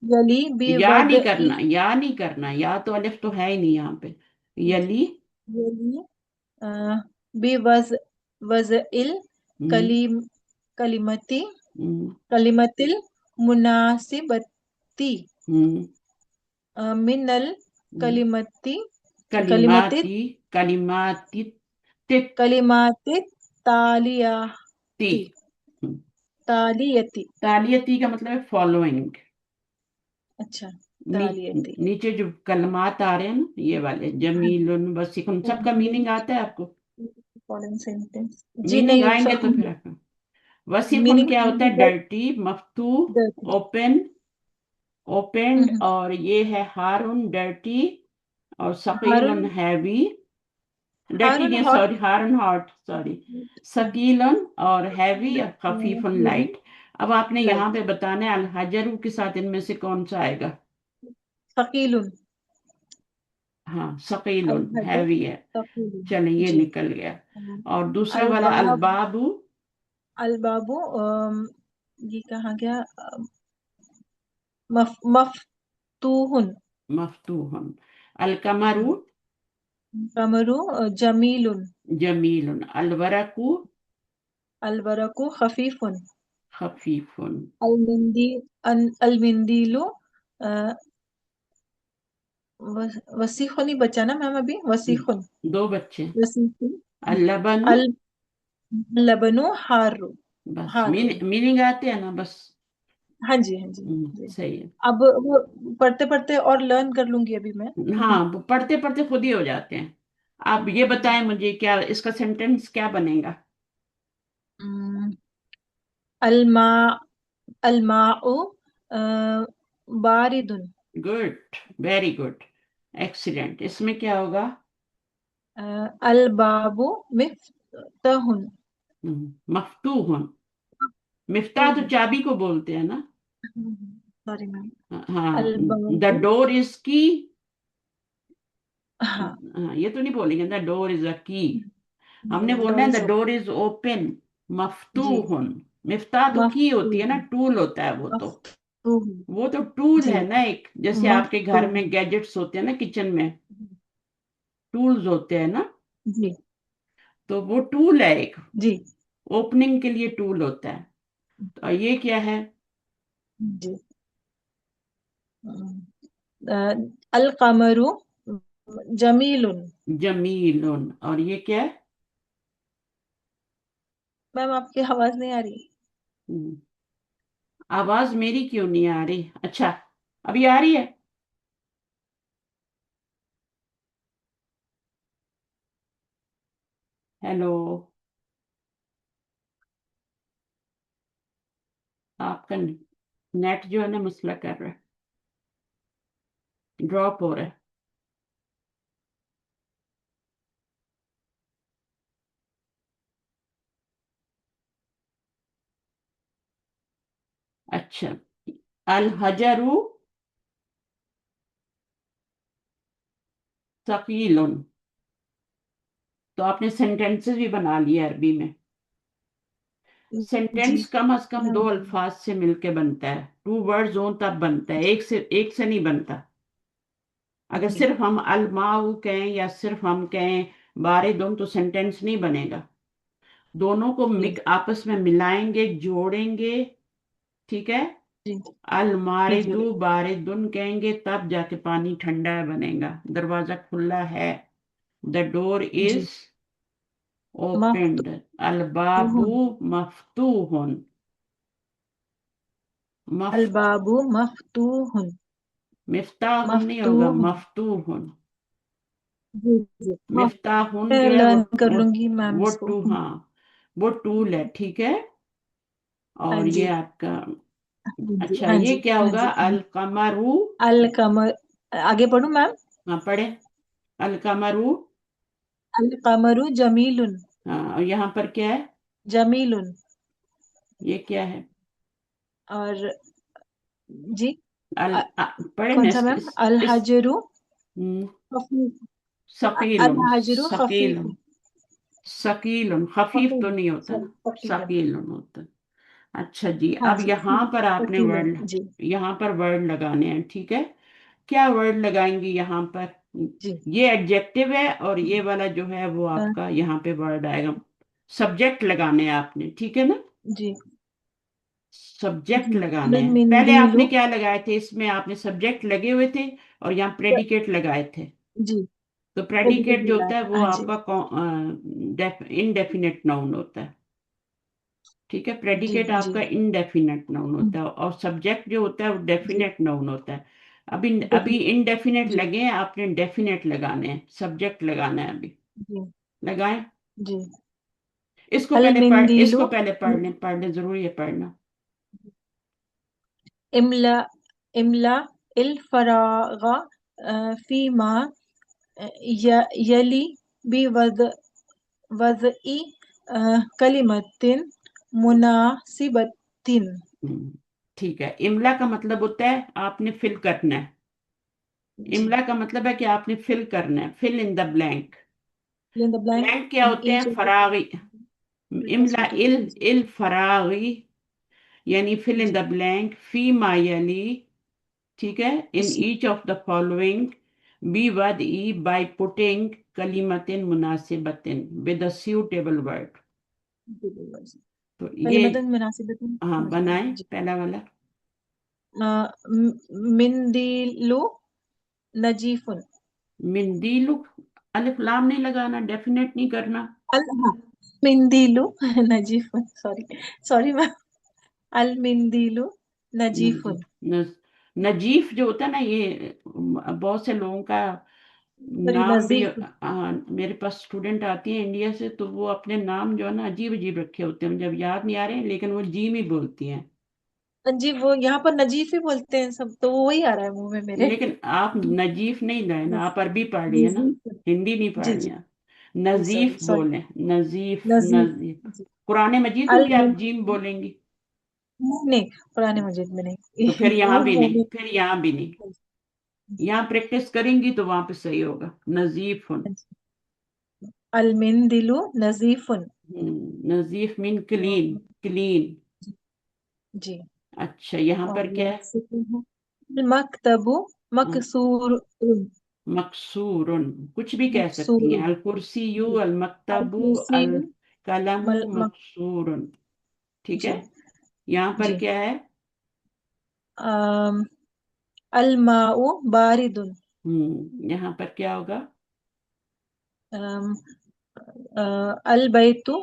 यली या बेवद नहीं ई करना, या नहीं करना, या तो अलिफ तो है ही नहीं यहाँ पे। यली। यली बेवज वज इल हम्म, कलीम कलिमती हम्म, कलिमतिल मुनासिबती हम्म, मिनल हम्म। कलिमती कलिमती कलिमाती, कलिमाती, तित, कलिमाति ती। तालियाती हम्म। तालियती। तालियती का मतलब है फॉलोइंग। अच्छा। तालियती। नीचे जो कलमात आ रहे हैं ना, ये वाले हाँ जमीलुन वसीकुन, सबका मीनिंग आता है आपको? फॉरेन सेंटेंस जी मीनिंग नहीं आएंगे तो फिर आपको। वसीकुन क्या होता है? मीनिंग डर्टी, मफ्तू, ओपन, ओपेंड। और ये है हारून, डर्टी। और सकीलन, हारून हैवी। डर्टी हारून नहीं, हॉट। सॉरी, हारून हॉट, सॉरी। सकीलन और हैवी और खफीफन लाइट। अब आपने यहाँ लाइट। पे बताना है, अल हजरू के साथ इनमें से कौन सा आएगा। थकीलुन। हाँ, सकीलुन अलहजर हैवी है। थकीलुन। चले, ये जी। निकल गया। और दूसरा वाला अलबाब अलबाबू। अलबाबू ये कहाँ गया? मफतूहुन। मफ्तूहन। अलकमरू कमरू जमीलुन। जमीलुन। अलवरकू अलबरकु खफीफुन। खफीफुन। अलमिंदी अलमिंदीलु वसीखुन ही बचा ना मैम, अभी वसीखुन। दो बच्चे। वसीखुन। अल्लबनु। अल लबनु हारू। बस हारू। मीनिंग आते हैं ना बस। हाँ जी, हाँ जी, जी। सही है। अब वो पढ़ते पढ़ते और लर्न कर लूंगी अभी मैं। हाँ, वो पढ़ते पढ़ते खुद ही हो जाते हैं। आप ये जी। बताएं मुझे, क्या इसका सेंटेंस क्या बनेगा? अम्म, अलमा अलमाउ बारिदुन। Good, very good, excellent. इसमें क्या होगा? अलबाबु मिफ्तहुन। मफ्तूहुन। मिफ्ताह तो मफ्तूहुन। चाबी को बोलते हैं ना। Sorry ma'am. हाँ। द अलबाबु। डोर इज की। हाँ। हाँ, ये तो नहीं बोलेंगे द डोर इज अ की। हमने नहीं, बोलना डोर है is the door open. Is open. जी। मफ्तूहुन। मिफ्ताह तो की होती है ना, मफ्तूहुन। टूल होता है वो तो। मफ्तूहुन। वो तो टूल जी। है ना एक, जैसे आपके घर मफ्तूहुन। में गैजेट्स होते हैं ना किचन में, टूल्स होते हैं ना। जी। तो वो टूल है एक। जी। ओपनिंग के लिए टूल होता है। तो ये क्या है? जी। अल कमरु जमीलुन। जमीलुन। और ये क्या है? मैम आपकी आवाज नहीं आ रही। हम्म, आवाज मेरी क्यों नहीं आ रही? अच्छा, अभी आ रही है? हेलो। आपका नेट जो है ना मसला कर रहा है, ड्रॉप हो रहा है। अच्छा। अल हजरु सकीलुन। तो आपने सेंटेंसेस भी बना लिए अरबी में। जी। सेंटेंस कम से कम दो अल्फाज से मिलके बनता है, टू वर्ड्स हो तब बनता है, एक से नहीं बनता। अगर जी। सिर्फ हम अलमाऊ कहें या सिर्फ हम कहें बारिदुन तो सेंटेंस नहीं बनेगा। दोनों को जी। आपस में मिलाएंगे, जोड़ेंगे। ठीक है। जी। जी। अलमारिदु जरूर। बारिदुन कहेंगे तब जाके पानी ठंडा बनेगा। दरवाजा खुला है, द डोर जी। Is opened. अलबाबु मफ्तूहुन। मफ्तूहुन। मफ्त अलबाबु मफ्तूहुन। मिफ्ताहुन नहीं होगा, मफ्तूहुन। मफ्तूहुन। जी। जी। मिफ्ताहुन मैं जो है वो लर्न कर वो लूंगी मैम वो इसको। टू, हाँ, वो टूल है। ठीक है। हाँ और ये जी। आपका, हाँ जी, अच्छा हाँ ये जी, क्या हाँ होगा? जी। अल कमरू। अल कमर। आगे पढ़ू मैम। हाँ, पढ़े। अल कमरू। अल कमरु जमीलुन। हाँ, और यहाँ पर क्या है? जमीलुन। ये क्या है? और जी। अल अ, पढ़े ना कौन सा मैम? अल इस हजरु हम्म, खफीफ। अल सकीलुन हजरु खफीफ। सकीलुन। सकीलुन खफीफ तो खफीफ। नहीं होता सॉरी, ना, सकीलन। सकीलुन होता है। अच्छा जी, हाँ अब जी, यहाँ पर आपने सकीलन वर्ड, जी। यहाँ पर वर्ड लगाने हैं। ठीक है। क्या वर्ड लगाएंगे यहाँ पर? जी। ये एडजेक्टिव है और ये वाला जो है वो अ, आपका यहाँ पे वर्ड आएगा। सब्जेक्ट लगाने हैं आपने, ठीक है ना? जी। सब्जेक्ट जी। लगाने अल हैं। पहले आपने मिंदीलु। क्या लगाए थे? इसमें आपने सब्जेक्ट लगे हुए थे और यहाँ प्रेडिकेट लगाए थे। जी। तो प्रेडिकेट प्रेडिकेट जो लगाया होता है था, वो हाँ जी। आपका इनडेफिनेट नाउन होता है। ठीक है। जी। प्रेडिकेट जी। आपका इनडेफिनेट नाउन होता है और सब्जेक्ट जो होता है वो जी। डेफिनेट नाउन होता है। अभी डेफिनेट। इनडेफिनेट जी। लगे हैं, आपने डेफिनेट लगाने हैं, सब्जेक्ट लगाना है अभी। जी। लगाएं। जी। अल इसको मिंदीलु पहले पढ़ लें, जरूरी है पढ़ना। इमला इमला इल फरागा फीमा यली बी वज़ई कलिमतिन मुनासिबतिन। हम्म, ठीक है। इमला का मतलब होता है आपने फिल करना है। जी। इमला का मतलब है कि आपने फिल करना है, fill in the blank. fill in the blank blank क्या in होते हैं? each of the फरागी। greater इमला suitable ill places. इल फरागी, यानी फिल इन जी। द ब्लैंक फी मायली। ठीक है। इन उसी ईच ऑफ द फॉलोइंग बी वद ई बाय पुटिंग कलीमतिन मुनासिबतिन with a suitable word. suitable words. तो ये, कलिमतन मुनासिबतन हाँ, समझ गई बनाए जी। पहला वाला। मिंदीलु नजीफुन। मिंदीलु, अलिफ लाम नहीं लगाना, डेफिनेट नहीं करना। अल हाँ, मिंदीलु नजीफुन, सॉरी, सॉरी मैम। अल मिंदीलु नजीफ, नजीफुन। नजीफ जो होता है ना, ये बहुत से लोगों का सॉरी, नाम भी नजीफ। मेरे पास स्टूडेंट आती है इंडिया से, तो वो अपने नाम जो है ना अजीब अजीब रखे होते हैं, जब याद नहीं आ रहे, लेकिन वो जी में बोलती हैं। जी, वो यहाँ पर नजीफ ही बोलते हैं सब, तो वो वही आ रहा है मुंह में मेरे। लेकिन आप नजीफ नहीं रहे ना, आप अरबी पढ़ रही है ना, नजीफ। हिंदी नहीं पढ़ जी रही जी हैं। जी, सॉरी नजीफ सॉरी। बोले, नजीफ नजीफ। नजीफ। जी। कुरान मजीद में अल भी आप जीम बोलेंगी, नहीं नहीं, पुराने मस्जिद में तो फिर नहीं। यहाँ वो भी मुंह नहीं, में। फिर यहाँ भी नहीं। यहाँ प्रैक्टिस करेंगी तो वहां पे सही होगा, नजीफ हूँ। अल मिंदिलु नजीफुन। नजीफ मीन क्लीन, क्लीन। जी। अच्छा, यहाँ और पर क्या है? मकतबु हाँ, मकसूर। मकसूरुन, कुछ भी कह सकती मकसूर। हैं, अल कुर्सी यू, जी। अल अल मकतबू, कुर्सी अल कलमु मल मक। मकसूरुन। ठीक है। जी यहाँ पर जी। क्या है? अम, अल माउ बारिदुन। यहाँ पर क्या होगा? अम, अल बैतु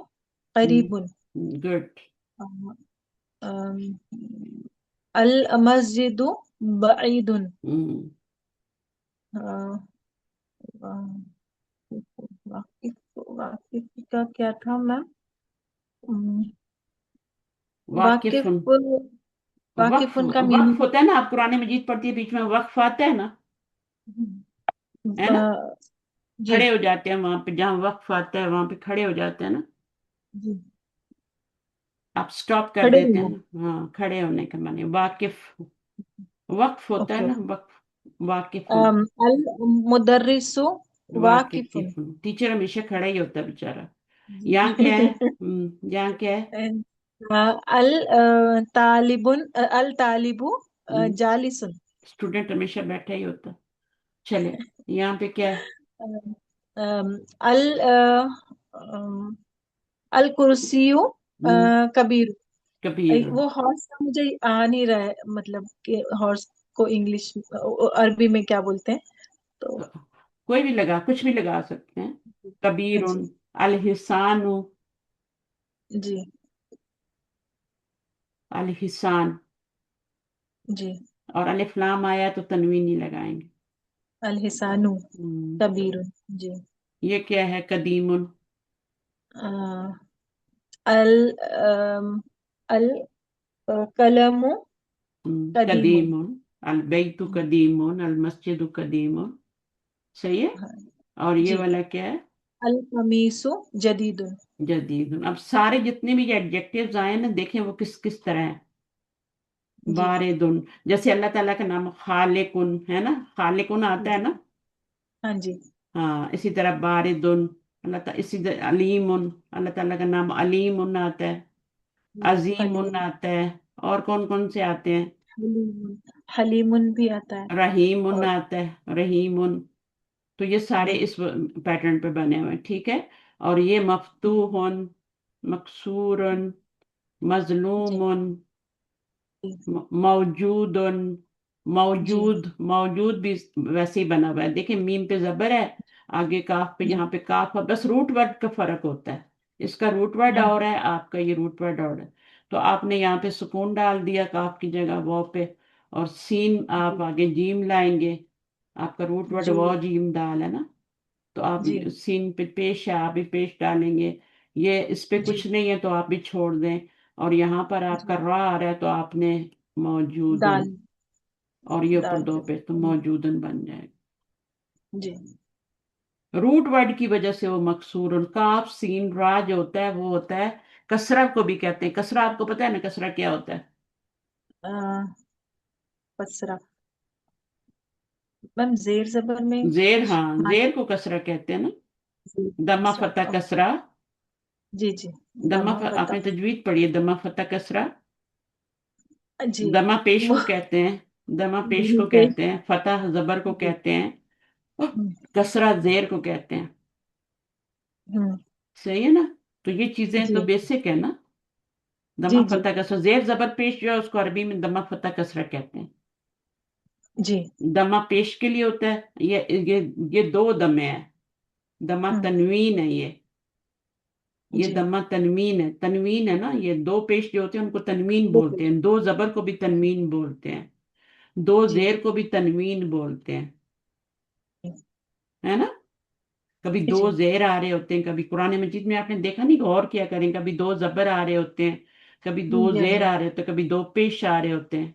करीबुन। गुड। अम, अम, अल मस्जिदु बईदुन। वाकिफ, वाकिफ का क्या था मैम? अम, वाकिफ, वाकिफ। वक्फ, वाकिफ उनका वक्फ मीनिंग। होता है ना, आप कुरान मजीद पढ़ती है, बीच में वक्फ आता है ना, है ना, जी खड़े हो जाते हैं वहां पे, जहाँ वक्फ आता है वहां पे खड़े हो जाते हैं ना, जी। आप स्टॉप कर खड़े देते हैं हुए। ना, हाँ, खड़े होने का माने वाकिफ। वक्फ होता है ओके। ना, वक्फ, वाकिफुन। अल मुदर्रिसु वाकिफुन। वाकिफुन, टीचर हमेशा खड़ा ही होता है बेचारा। यहाँ क्या है? यहाँ क्या है? अल तालिबुन अल तालिबु जालिसुन। स्टूडेंट हमेशा बैठा ही होता है। चले, यहाँ पे क्या है? अम, अल अल कुर्सियु हम्म, कबीर। कबीर। वो हॉर्स का मुझे आ नहीं रहा है, मतलब कि हॉर्स को इंग्लिश अरबी में क्या बोलते हैं, तो। तो कोई भी लगा, कुछ भी लगा सकते हैं। कबीर, जी अल हिसान, जी अल हिसान। जी। और अलिफ लाम आया तो तनवीन नहीं लगाएंगे। अल हिसानु हम्म, कबीर। जी। ये क्या है? कदीमुन। अ, अल अल कलमु कदीमुन। कदीमुन, अल बैतु कदीमुन, अल मस्जिदु कदीमुन। सही है। हाँ, और ये जी। वाला क्या है? अल कमीसु जदीदुन। जदीदुन। अब सारे जितने भी एडजेक्टिव्स आए ना, देखें वो किस किस तरह है। जी बारिदुन, जैसे अल्लाह ताला का नाम खालिकुन है ना, खालिकुन आता है जी। ना। हाँ जी हाँ, इसी तरह बारिदुन, इसी तरह अलीमुन, अल्लाह ताला का नाम अलीमुन आता है, जी। अजीमुन हलीम। आता है। और कौन कौन से आते हैं? हलीमुन। हलीमुन भी आता है। रहीमुन और आता है, रहीमुन। तो ये सारे जी इस पैटर्न पे बने हुए हैं, ठीक है। और ये मफतूहुन, मकसूरन, जी मजलूमुन, जी मौजूदन, जी मौजूद, मौजूद भी वैसे ही बना हुआ है, देखिए मीम पे जबर है, आगे काफ पे, जी। यहाँ पे काफ है, बस रूट वर्ड का फर्क होता है। इसका रूट वर्ड हाँ और है, आपका ये रूट वर्ड और है। तो आपने यहाँ पे सुकून डाल दिया काफ की जगह वॉ पे, और सीन आप जी आगे जीम लाएंगे, आपका रूट वर्ड जी वॉ जीम दाल है ना, तो आप जी सीन पे पेश है, आप भी पेश डालेंगे। ये इस पे जी कुछ नहीं है तो आप भी छोड़ दें। और यहाँ पर आपका जी। रा आ रहा है तो आपने मौजूदन, दाल। और ये ऊपर दाल दो पे। पे तो मौजूदन बन जाएगा। जी। रूट वर्ड की वजह से वो मकसूर, काफ सीन रा जो होता है वो होता है, कसरा को भी कहते हैं। कसरा आपको पता है ना, कसरा क्या होता है? आ, पसरा। मैम जेर जबर में जेर, कुछ हाँ, जेर मानी। को कसरा कहते हैं ना। जी। दमा पसरा। फता ओके। कसरा। जी जी। दमा पता। आपने तजवीद पढ़ी है, दमा फता कसरा। जी। दमा पेश वो। को कहते हैं, दमा पेश जी, को कहते हैं, फतह जबर को जी। कहते हैं, और हम्म कसरा जेर को कहते हैं। हम्म, सही है ना। तो ये चीजें तो जी बेसिक है ना। दमा जी जी फतह कसरा, जेर जबर पेश जो है उसको अरबी में दमा फतह कसरा कहते हैं। जी। दमा पेश के लिए होता है। ये दो दमे हैं। दमा हम्म। तनवीन है ये जी। दमा तनवीन है ना। ये दो पेश जो होते हैं उनको तनवीन बिल्कुल। बोलते हैं। दो जबर को भी तनवीन बोलते हैं। दो जी। जेर को भी तनवीन बोलते हैं। है ना। कभी जी। दो जी। जेर आ रहे होते हैं, कभी कुरान मजीद में आपने देखा नहीं, गौर किया करें, कभी दो जबर आ रहे होते हैं, कभी हाँ दो जी, हाँ जेर जी। आ रहे होते हैं, कभी दो पेश आ रहे होते हैं।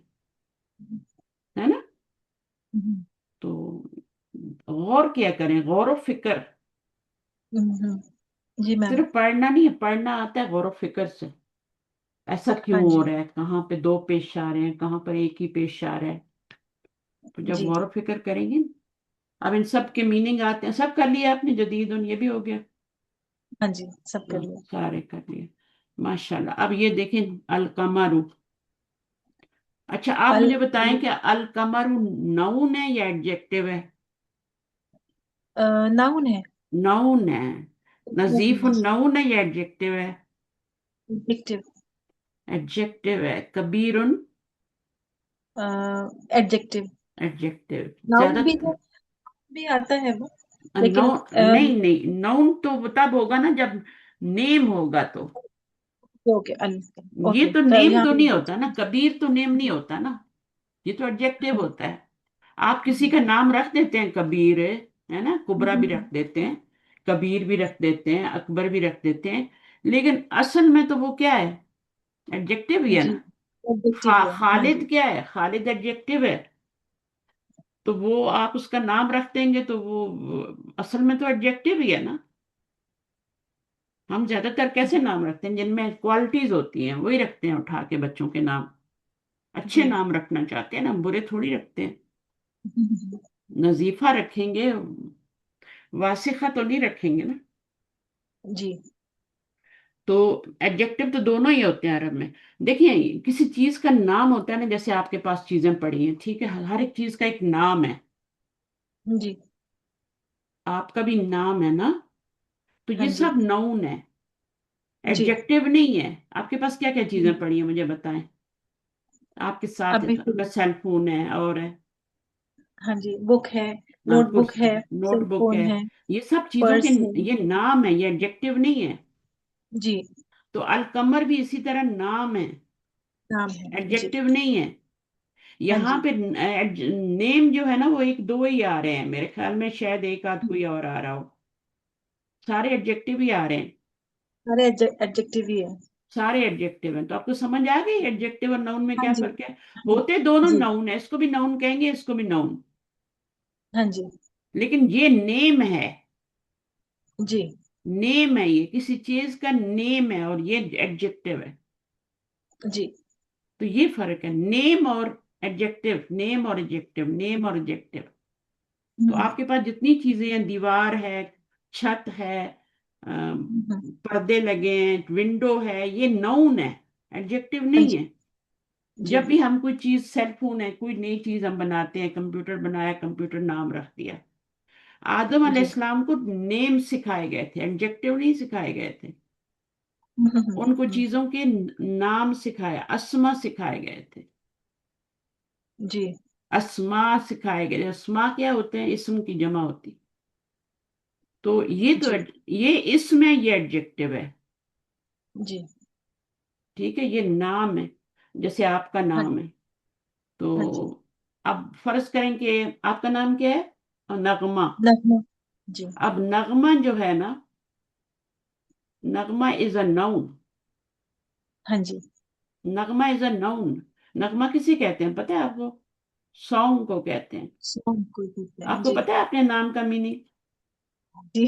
है ना। हम्म। तो गौर किया करें, गौर व फिक्र। जी मैम। सिर्फ पढ़ना नहीं है, पढ़ना आता है गौर व फिक्र से। ऐसा क्यों हाँ हो जी। रहा है, कहाँ पे दो पेश आ रहे हैं, कहाँ पर एक ही पेश आ रहा है। तो जब जी। गौर व फिक्र करेंगे, अब इन सब के मीनिंग आते हैं। सब कर लिया आपने, जदीद उन ये भी हो गया। हाँ जी, सब कर हाँ, लिया। सारे कर लिए। माशाल्लाह। अब ये देखें, अल कमरु। अच्छा, आप अल मुझे बताएं कि अल कमरु नाउन है या एडजेक्टिव है। नाउन है। नाउन है। नजीफ एडजेक्टिव। नाउन है या एडजेक्टिव है। एडजेक्टिव। एडजेक्टिव है। कबीरुन एडजेक्टिव। एडजेक्टिव। नाउन ज्यादा भी आता है वो, लेकिन नाउन नहीं नहीं, नाउन तो तब होगा ना जब नेम होगा तो। ओके अल। ये ओके, तो तो नेम यहाँ तो पे नहीं होता ना, कबीर तो नेम नहीं होता ना। ये तो एडजेक्टिव होता है। आप किसी का नाम रख देते हैं कबीर, है ना, कुबरा भी रख देते हैं, कबीर भी रख देते हैं, अकबर भी रख देते हैं, लेकिन असल में तो वो क्या है, एडजेक्टिव ही है जी, ना। एडजेक्टिव है, हाँ खालिद जी। क्या है, खालिद एडजेक्टिव है। तो वो आप उसका नाम रख देंगे तो वो असल में तो एडजेक्टिव ही है ना। हम ज्यादातर कैसे नाम रखते हैं, जिनमें क्वालिटीज होती हैं वही रखते हैं उठा के बच्चों के नाम। अच्छे जी। नाम रखना चाहते हैं ना, बुरे थोड़ी रखते हैं। नजीफा रखेंगे, वासिखा तो नहीं रखेंगे ना। जी। तो एडजेक्टिव तो दोनों ही होते हैं अरब में। देखिए, किसी चीज का नाम होता है ना, जैसे आपके पास चीजें पड़ी हैं, ठीक है, हर एक चीज का एक नाम है। जी। आपका भी नाम है ना। तो हाँ ये जी। सब नाउन है, जी। एडजेक्टिव नहीं है। आपके पास क्या क्या जी। चीजें पड़ी हैं मुझे बताएं। आपके साथ अभी आपका सेल फोन है और है। हाँ जी, बुक है, हाँ, नोटबुक कुर्सी, है, सेल नोटबुक है। फोन है, ये सब चीजों के पर्स है। ये नाम है, ये एडजेक्टिव नहीं है। जी। तो अलकमर भी इसी तरह नाम है, नाम है। जी। एडजेक्टिव नहीं है। हाँ यहाँ जी। पे नेम जो है ना वो एक दो ही आ रहे हैं मेरे ख्याल में, शायद एक आध कोई और आ रहा हो। सारे एडजेक्टिव ही आ रहे हैं। सारे एडजेक्टिव ही है। सारे एडजेक्टिव हैं। तो आपको समझ आ गई एडजेक्टिव और नाउन में हाँ क्या जी। फर्क है। हाँ होते दोनों जी। नाउन है, इसको भी नाउन कहेंगे, इसको भी नाउन। हाँ जी। लेकिन ये नेम है। जी। नेम है, ये किसी चीज का नेम है और ये एडजेक्टिव है। जी। तो ये फर्क है, नेम और एडजेक्टिव, नेम और एडजेक्टिव, नेम और एडजेक्टिव। तो हम्म। आपके पास जितनी चीजें हैं, दीवार है, छत है, हम्म। पर्दे लगे हैं, विंडो है, ये नाउन है, एडजेक्टिव हाँ नहीं जी। है। जी। जब भी हम कोई चीज, सेल फोन है, कोई नई चीज हम बनाते हैं, कंप्यूटर बनाया, कंप्यूटर नाम रख दिया। आदम जी। अलैहिस्सलाम को नेम सिखाए गए थे, एडजेक्टिव नहीं सिखाए गए थे। उनको हम्म। चीजों के नाम सिखाया, अस्मा सिखाए गए थे। जी। अस्मा सिखाए गए। अस्मा क्या होते हैं, इस्म की जमा होती। तो ये तो जी। ये इसमें ये एडजेक्टिव है। जी। ठीक है, ये नाम है, जैसे आपका हाँ नाम जी। है। हाँ जी। तो अब फर्ज करें कि आपका नाम क्या है, नगमा। नगमा। जी। अब नगमा जो है ना, नगमा इज अ नाउन। हाँ जी। नगमा इज अ नाउन। नगमा किसे कहते हैं पता है आपको। सॉन्ग को कहते हैं। सॉन्ग को कहते हैं आपको जी। पता है अपने नाम का मीनिंग, जी।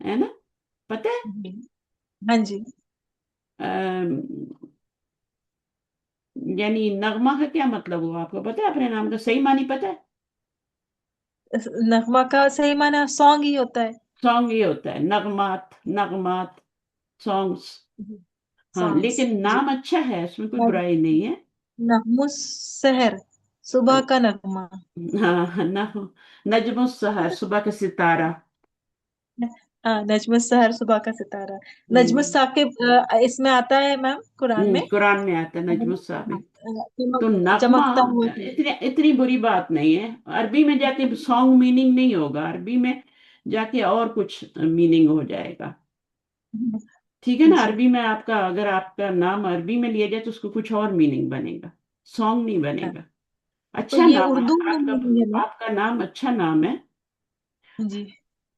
है ना, पता है। जी। हाँ जी। अम, यानी नगमा का क्या मतलब हुआ, आपको पता है अपने नाम का सही मानी पता है। नगमा का सही माना सॉन्ग ही होता है। सॉन्ग ये होता है, नगमात, नगमात, सॉन्ग्स। हाँ, सॉन्ग्स। लेकिन जी। नाम अच्छा है, उसमें कोई बुराई नहीं है। नगमुस सहर, सुबह का नगमा। हाँ, नजमुस सहर, सुबह का सितारा। हाँ, नजमुस सहर, सुबह का सितारा। नजमुस हम्म साकिब इसमें आता है मैम कुरान में। कुरान में आता है हाँ, नजमुस साबित। तो नगमा चमकता हुआ सूरज। इतनी इतनी बुरी बात नहीं है। अरबी में जाके सॉन्ग मीनिंग नहीं होगा, अरबी में जाके और कुछ मीनिंग हो जाएगा। ठीक है ना, जी। अरबी में आपका अगर आपका नाम अरबी में लिया जाए तो उसको कुछ और मीनिंग बनेगा, सॉन्ग नहीं हाँ, बनेगा। तो अच्छा ये नाम है उर्दू में आपका, नहीं है ना? आपका नाम अच्छा नाम है। जी।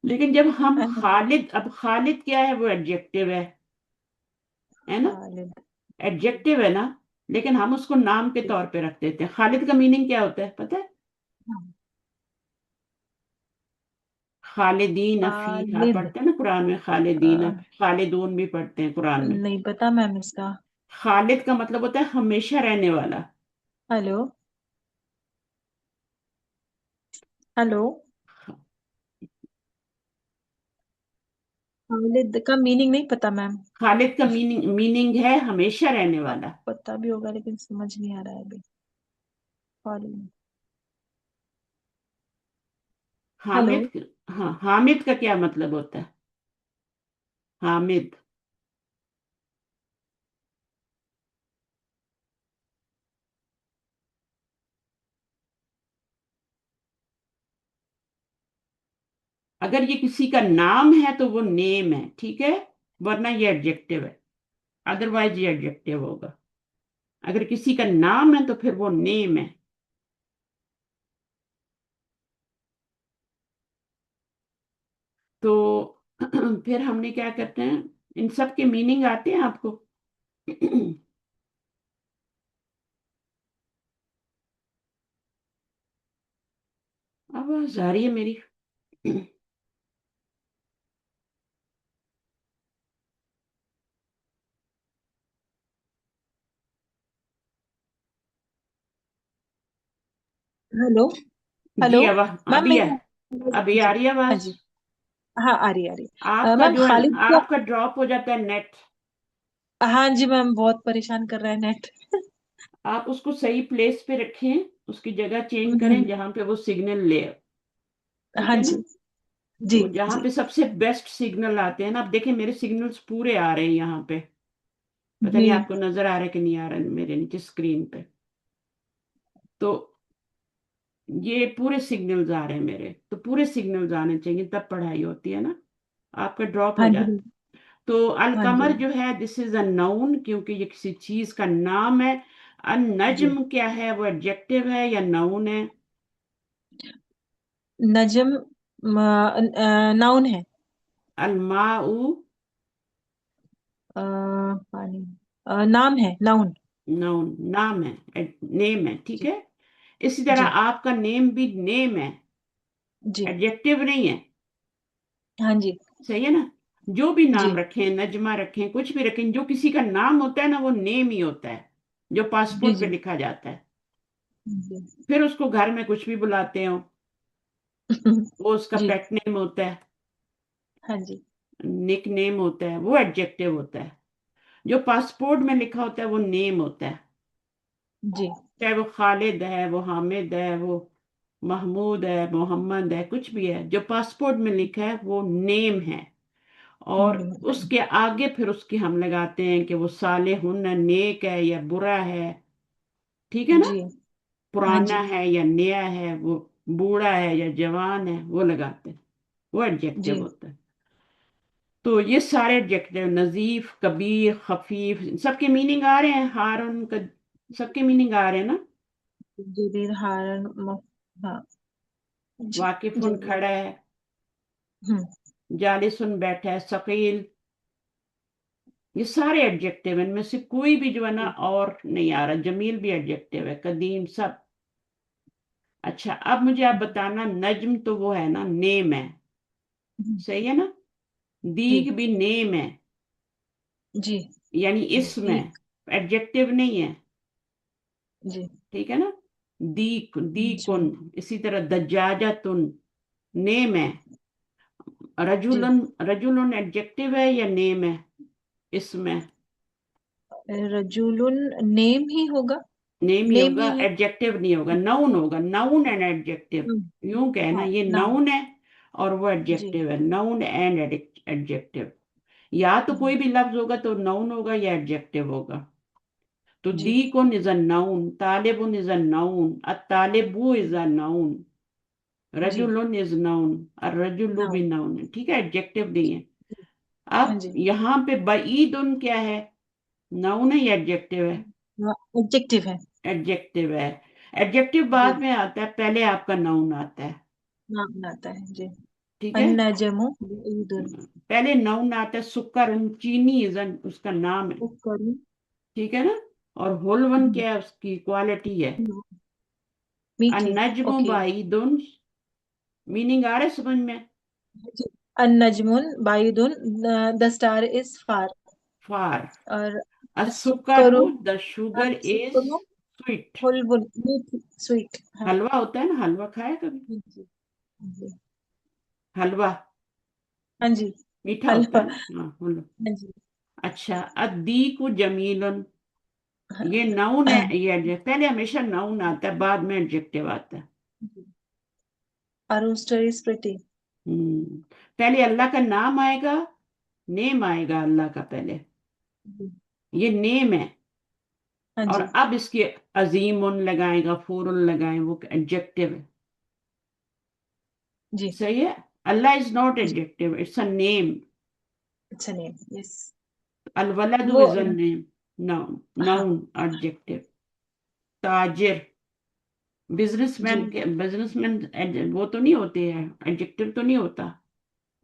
लेकिन जब हम अ, खालिद, अब खालिद क्या है, वो एडजेक्टिव है ना, खालिद। एडजेक्टिव है ना, लेकिन हम उसको नाम के तौर पे रख देते हैं। खालिद का मीनिंग क्या होता है पता है? हाँ, खालिदीन फी, आप खालिद। पढ़ते हैं ना कुरान में खालिदीन, अ, खालिदून भी पढ़ते हैं कुरान में। नहीं पता मैम इसका। खालिद का मतलब होता है हमेशा रहने वाला। हेलो। हेलो। खालिद का मीनिंग नहीं पता मैम। खालिद का मीनिंग मीनिंग है हमेशा रहने हाँ, वाला। पता भी होगा लेकिन समझ नहीं आ रहा है अभी। खालिद। हेलो। हामिद, हाँ हामिद का क्या मतलब होता है? हामिद, अगर ये किसी का नाम है तो वो नेम है, ठीक है, वरना ये एडजेक्टिव है, अदरवाइज ये एडजेक्टिव होगा। अगर किसी का नाम है तो फिर वो नेम है। तो फिर हमने क्या करते हैं, इन सब के मीनिंग आते हैं आपको? आवाज आ रही है मेरी? हेलो। हेलो। जी आवाज मैम अभी मेरी है, आवाज- अभी आ जी। रही है हाँ आवाज। जी। हाँ, आ रही, आ रही। आपका मैम जो है, खालिद का। आपका ड्रॉप हो जाता है नेट। हाँ जी मैम, बहुत परेशान कर रहा है नेट। आप उसको सही प्लेस पे रखें, उसकी जगह चेंज करें हम्म। जहां पे वो सिग्नल ले। ठीक हाँ है ना, जी। जी। तो जहां जी। पे सबसे बेस्ट सिग्नल आते हैं ना, आप देखें मेरे सिग्नल्स पूरे आ रहे हैं यहाँ पे। पता जी। नहीं आपको नजर आ रहा है कि नहीं आ रहा है मेरे नीचे स्क्रीन पे। तो ये पूरे सिग्नल्स आ रहे हैं मेरे, तो पूरे सिग्नल्स आने चाहिए तब पढ़ाई होती है ना। आपका ड्रॉप हो हाँ जी। जाता। तो हाँ जी। अलकमर जो है दिस इज अ नाउन, क्योंकि ये किसी चीज का नाम है। अन जी। नज्म क्या है, वो एडजेक्टिव है या नाउन है? नजम नाउन है। अलमाऊ पानी नाम है, नाउन। नाउन, नाम है, नेम है, ठीक जी। है। इसी तरह जी। आपका नेम भी नेम है, जी। एडजेक्टिव नहीं है। हाँ जी। सही है ना, जो भी नाम जी। रखें, नजमा रखें, कुछ भी रखें, जो किसी का नाम होता है ना वो नेम ही होता है, जो जी। पासपोर्ट पे जी। लिखा जाता है। जी। फिर उसको घर में कुछ भी बुलाते हो, वो उसका जी। पेट नेम होता है, हाँ जी। निक नेम होता है, वो एडजेक्टिव होता है। जो पासपोर्ट में लिखा होता है वो नेम होता है। जी। चाहे वो खालिद है, वो हामिद है, वो महमूद है, मोहम्मद है, कुछ भी है, जो पासपोर्ट में लिखा है वो नेम है। और उसके आगे फिर उसकी हम लगाते हैं कि वो सालेहुन है, नेक है या बुरा है। ठीक है ना, जी। हाँ पुराना जी। है या नया है, वो बूढ़ा है या जवान है, वो लगाते हैं, वो एडजेक्टिव जी। होता है। तो ये सारे एडजेक्टिव, नजीफ, कबीर, खफीफ, सबके मीनिंग आ रहे हैं, हारून का, सबके मीनिंग आ रहे हैं ना। जदीद हारन हाँ जी। वाकिफुन जदीद। खड़ा है, हम्म। जालिसुन बैठा है, सकील, ये सारे एडजेक्टिव हैं, इनमें से कोई भी जो है ना और नहीं आ रहा। जमील भी एडजेक्टिव है, कदीम, सब। अच्छा अब मुझे आप बताना, नज्म तो वो है ना, नेम है, हम्म। सही है ना। जी। दीग भी नेम है, जी। यानी इसम है, दीक। एडजेक्टिव नहीं है। जी। ठीक है ना, दीक, जी। दीकुन। इसी तरह दज्जाजतुन नेम है। जी। रजुलन, रजुलन एडजेक्टिव है या नेम है, इसमें? रजूलुन नेम ही होगा। नेम ही नेम होगा, ही है। एडजेक्टिव नहीं होगा, नाउन होगा, नाउन एंड एडजेक्टिव। हम्म। यूं कहना, हाँ, ये नाउन। नाउन है और वो जी। एडजेक्टिव है, नाउन एंड एडजेक्टिव। या तो कोई भी लफ्ज होगा तो नाउन होगा या एडजेक्टिव होगा। तो जी दीकुन इज अ नाउन, तालिबुन इज अ नाउन, अतालिबु इज अ नाउन, जी। रजुलुन इज नाउन, और रजुलु नाउ। भी नाउन है, ठीक है, एडजेक्टिव नहीं है। हाँ अब जी। यहाँ पे बईदुन क्या है, नाउन है या एडजेक्टिव है? एडजेक्टिव है। एडजेक्टिव है। एडजेक्टिव जी। बाद में आता है, पहले आपका नाउन आता है। नाम आता है जी। ठीक है, अन्नजमु ईदुन। पहले नाउन आता है, सुकर चीनी इज उसका नाम है, उपकरण। ठीक है ना। और होलवन क्या है, उसकी क्वालिटी है। मीठी। नजमो ओके। बाइदुन, मीनिंग आ रहा है समझ में? जी। अन्नजमुन बायुदुन। The star is far. Far. और असुकरु, सुकरो। द शुगर इज सुकरो। स्वीट। होलबुल मीठी स्वीट। हाँ। हलवा होता है ना, हलवा खाया कभी? जी जी। हलवा हाँ जी। मीठा होता हलवा। है ना, हाँ बोलो। हाँ जी। अच्छा, अद्दीकु जमीलन, ये नाउन है, ये एडजेक्टिव, पहले हमेशा नाउन आता है, बाद में एडजेक्टिव आता है। A rooster is pretty. हम्म, पहले अल्लाह का नाम आएगा, नेम आएगा अल्लाह का पहले, जी। ये नेम है। हाँ और जी। अब इसके अजीमुन लगाएगा, फूरुन लगाए, वो एडजेक्टिव है। जी। सही है। अल्लाह इज नॉट जी। Adjective, it's a name. अच्छा नेम। यस। अलवलदु वो। इज अ नेम, नाउन, हाँ। Noun adjective. ताजिर, बिजनेसमैन जी। के, बिजनेसमैन वो तो नहीं होते हैं, एडजेक्टिव तो नहीं होता,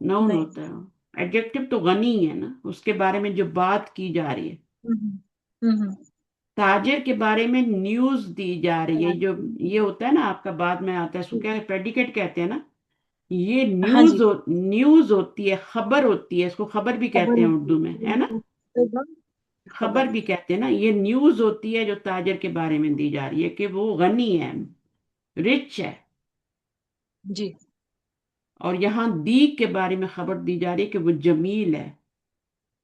नाउन नहीं। होता है। एडजेक्टिव तो गनी है ना, उसके बारे में जो बात की जा रही है। हम्म। हम्म। ताजिर के बारे में न्यूज दी जा रही है, जो ये हाँ होता है ना आपका, बाद में आता है, इसको क्या प्रेडिकेट कहते हैं ना। ये हाँ जी। न्यूज होती है, खबर होती है, इसको खबर भी कहते खबर हैं होती उर्दू में, है ना। है। एकदम। खबर खबर। भी कहते हैं ना, ये न्यूज होती है जो ताजिर के बारे में दी जा रही है कि वो गनी है, रिच है। जी। और यहाँ दीक के बारे में खबर दी जा रही है कि वो जमील है।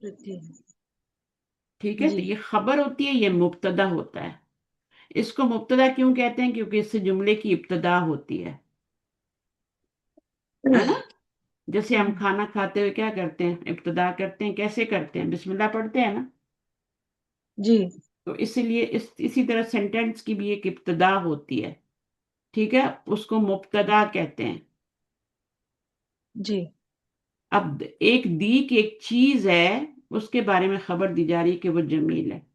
पृथ्वी। ठीक है, तो जी। ये खबर होती है, ये मुब्तदा होता है। इसको मुब्तदा क्यों कहते हैं, क्योंकि इससे जुमले की इब्तदा होती है ना। जैसे हम हम्म। खाना खाते हुए क्या करते हैं, इब्तदा करते हैं, कैसे करते हैं, बिस्मिल्लाह पढ़ते हैं ना। जी। तो इसीलिए इसी तरह सेंटेंस की भी एक इब्तदा होती है, ठीक है, उसको मुब्तदा कहते हैं। जी। अब एक दी की एक चीज है, उसके बारे में खबर दी जा रही है कि वो जमील है।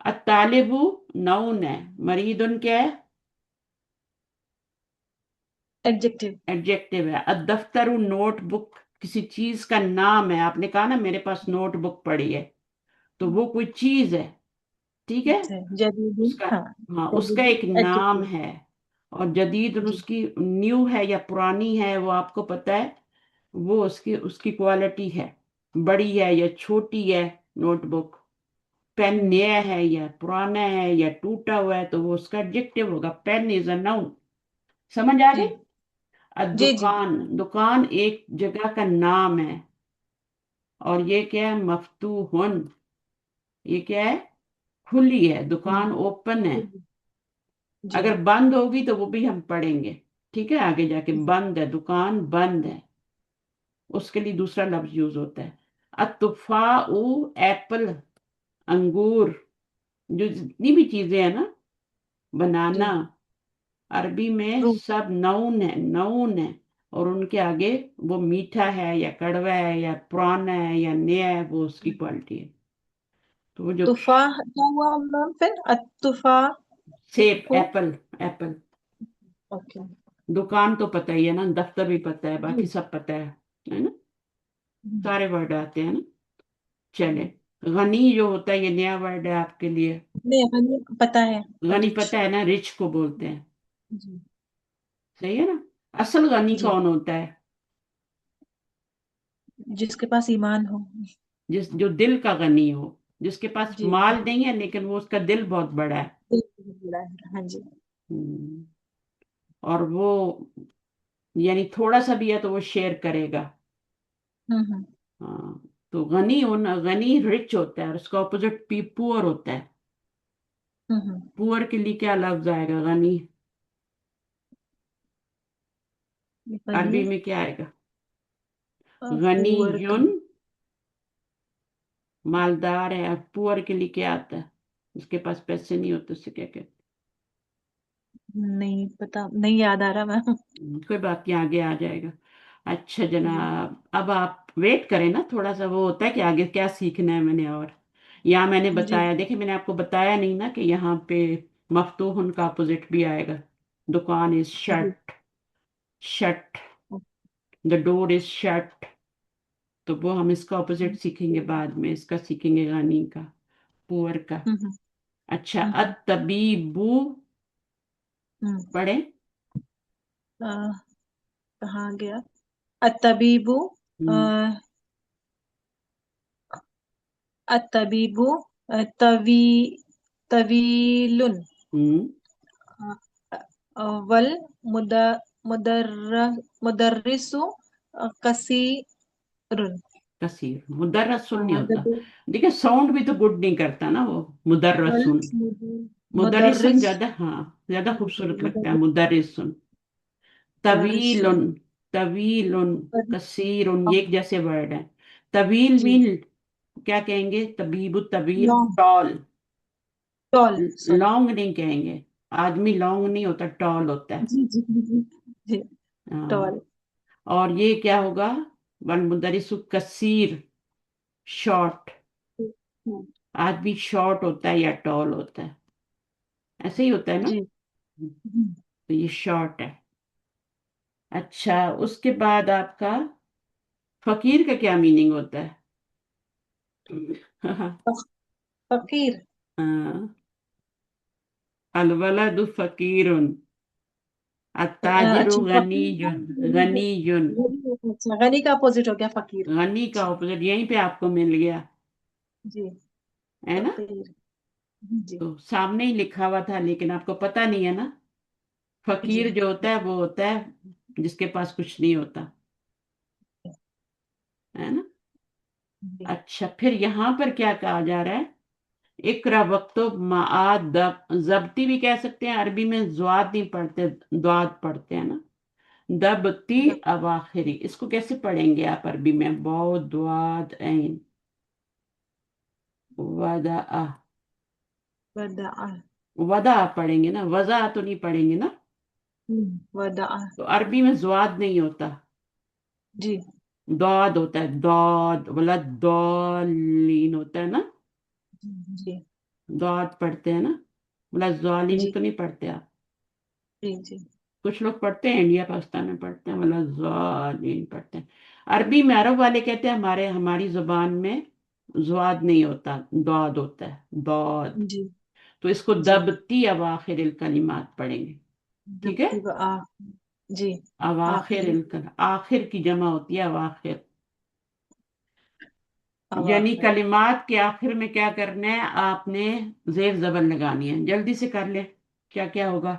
अतालिबु नाउन है, मरीदुन क्या है, एडजेक्टिव। एडजेक्टिव है। अदफ्तरु नोटबुक किसी चीज का नाम है, आपने कहा ना मेरे पास नोटबुक पड़ी है, तो वो कोई चीज है, ठीक है। जदीदुन। उसका, हाँ। हाँ उसका जदीदुन एक नाम एडजेक्टिव। है। और जदीद जी। उसकी न्यू है या पुरानी है, वो आपको पता है, वो उसकी उसकी क्वालिटी है, बड़ी है या छोटी है नोटबुक। पेन हम्म। नया है या पुराना है या टूटा हुआ है, तो वो उसका एडजेक्टिव होगा। पेन इज अ नाउन, समझ आ जी। गई। जी। जी। दुकान, दुकान एक जगह का नाम है। और ये क्या है, मफ्तूहुन, ये क्या है, खुली है, दुकान ओपन है। जी। अगर बंद होगी तो वो भी हम पढ़ेंगे, ठीक है, आगे जाके। बंद है, दुकान बंद है, उसके लिए दूसरा लफ्ज यूज होता है। अतुफाउ, एप्पल, अंगूर, जो जितनी भी चीजें हैं ना, जी। बनाना, अरबी में फ्रूट। सब नाउन है, नाउन है। और उनके आगे वो मीठा है या कड़वा है या पुराना है या नया है, वो उसकी क्वालिटी है। तो वो जो तुफाह क्या हुआ मैम फिर अतुफा। सेब, एप्पल, एप्पल। ओके। दुकान तो पता ही है ना, दफ्तर भी पता है, बाकी जी। सब पता है ना। हम्म। सारे वर्ड आते हैं ना। चले, गनी जो होता है, ये नया वर्ड है आपके लिए। नहीं हमें पता है। गनी रिच। पता है ना, रिच को बोलते हैं, जी। सही है ना। असल गनी जी। कौन होता है, जिसके पास ईमान हो। जिस जो दिल का गनी हो, जिसके पास जी। माल नहीं है लेकिन वो उसका दिल बहुत बड़ा है। बड़ा है हाँ जी। हम्म, और वो यानी थोड़ा सा भी है तो वो शेयर करेगा। हम्म। हाँ, तो गनी होना, गनी रिच होता है, और उसका ऑपोजिट पी पुअर होता है। हम्म। पुअर के लिए क्या लफ्ज आएगा, गनी, बनी। अरबी में क्या आएगा, पुअर का। गनीयुन, मालदार है। और पुअर के लिए क्या आता है, उसके पास पैसे नहीं होते उससे क्या कहते नहीं पता, नहीं याद आ रहा मैम। कोई बात नहीं, आगे आ जाएगा। अच्छा जी जनाब, अब आप वेट करें ना थोड़ा सा, वो होता है कि आगे क्या सीखना है मैंने। और यहाँ मैंने जी बताया, देखिए मैंने आपको बताया नहीं ना कि यहाँ पे मफतूहुन का अपोजिट भी आएगा। दुकान इज जी। Shut, shut, the door is shut. तो वो हम इसका ऑपोजिट सीखेंगे बाद में, इसका सीखेंगे गनी का, पुअर का। हम्म अच्छा, हम्म अतबीबू हम्म। पढ़े। कहाँ गया? अतबीबु। हम्म। अतबीबु तवी तवीलुन। हम्म। वल मुद मुदर्र मुदर्रिसु कसीरुन। कसीर, मुदर्रसुन नहीं होता। द देखिए साउंड भी तो गुड नहीं करता ना वो, वल मुदर्रसुन। मुदर्रिसन मुदर्रिस ज्यादा, हाँ, ज्यादा खूबसूरत लगता है मुदर्रिस मुदर्रिसुन। मुदर्रिसुन। तवीलुन, तवीलुन, कसीरुन, ये एक जैसे वर्ड है। तवील जी। मीन क्या कहेंगे, तबीबु तवील, long. Tall. Tall, sorry. Long नहीं कहेंगे, आदमी लॉन्ग नहीं होता, टॉल होता है। जी जी जी जी। हाँ। टॉल। और ये क्या होगा, वन मुदरिसु कसीर, शॉर्ट। आदमी शॉर्ट होता है या टॉल होता है, ऐसे ही होता है ना। जी। तो ये शॉर्ट है। अच्छा, उसके बाद आपका फकीर का क्या मीनिंग होता है? फकीर। हाँ, अलवलदु फकीरुन, अत्ताजिरु अच्छा, फकीर का गनीयुन, गनीयुन। अच्छा, गनी का अपोजिट हो गया फकीर। गनी का जी ऑपोजिट यहीं पे आपको मिल गया, जी। है ना। फकीर। जी तो सामने ही लिखा हुआ था लेकिन आपको पता नहीं है ना। जी फकीर जो होता है वो होता है जिसके पास कुछ नहीं होता, है ना। जी। अच्छा, फिर यहाँ पर क्या कहा जा रहा है, इकरा वक्तो माद, जब्ती भी कह सकते हैं, अरबी में ज्वाद नहीं पढ़ते, द्वाद पढ़ते हैं ना। दबती अवाखिरी, इसको कैसे पढ़ेंगे आप अरबी में, बौ द्वाद ऐन, वदा, वदा। वदा पढ़ेंगे ना, वजा तो नहीं पढ़ेंगे ना। वदा। तो अरबी में ज्वाद नहीं होता, जी दौद होता है, दौद वाला, दौलीन होता है ना। जी दौद पढ़ते हैं ना, बोला जालिम जी तो नहीं पढ़ते आप। जी जी। कुछ लोग पढ़ते हैं, इंडिया पाकिस्तान में पढ़ते हैं, बोला जालिम पढ़ते हैं। अरबी में अरब वाले कहते हैं, हमारे हमारी जुबान में ज्वाद नहीं होता, दौद होता है, दौद। जी तो इसको जी। दबती अवाखिर कलिमात पढ़ेंगे। ठीक है। दबती जी। अवाखिर, आखिरी। आखिर की जमा होती है अवाखिर। यानी अवाखिर। कलिमात के आखिर में क्या करना है आपने, जेर जबर लगानी है, जल्दी से कर ले। क्या क्या होगा?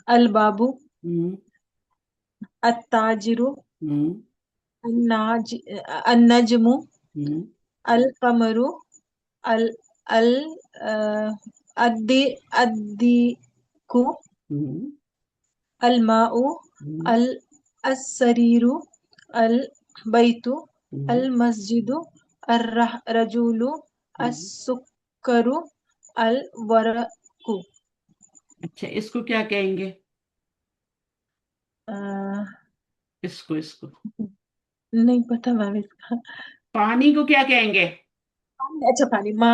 अल बाबू। हम्म। अत्ताजिरु। हम्म। अन्नाज अन्नजमु। हम्म। अल कमरु। अल अल अद्दी अद्दीकु। हम्म। अल माउ। हम्म। अल अस्सरीरु। अल बैतु। अल हम्म। मस्जिदु। अर रजूलु। हम्म। अस्सुकरु। अल वरकु। अच्छा, इसको क्या कहेंगे? अ, इसको नहीं पता मैम इसका। पानी को क्या कहेंगे? अच्छा, पानी। मा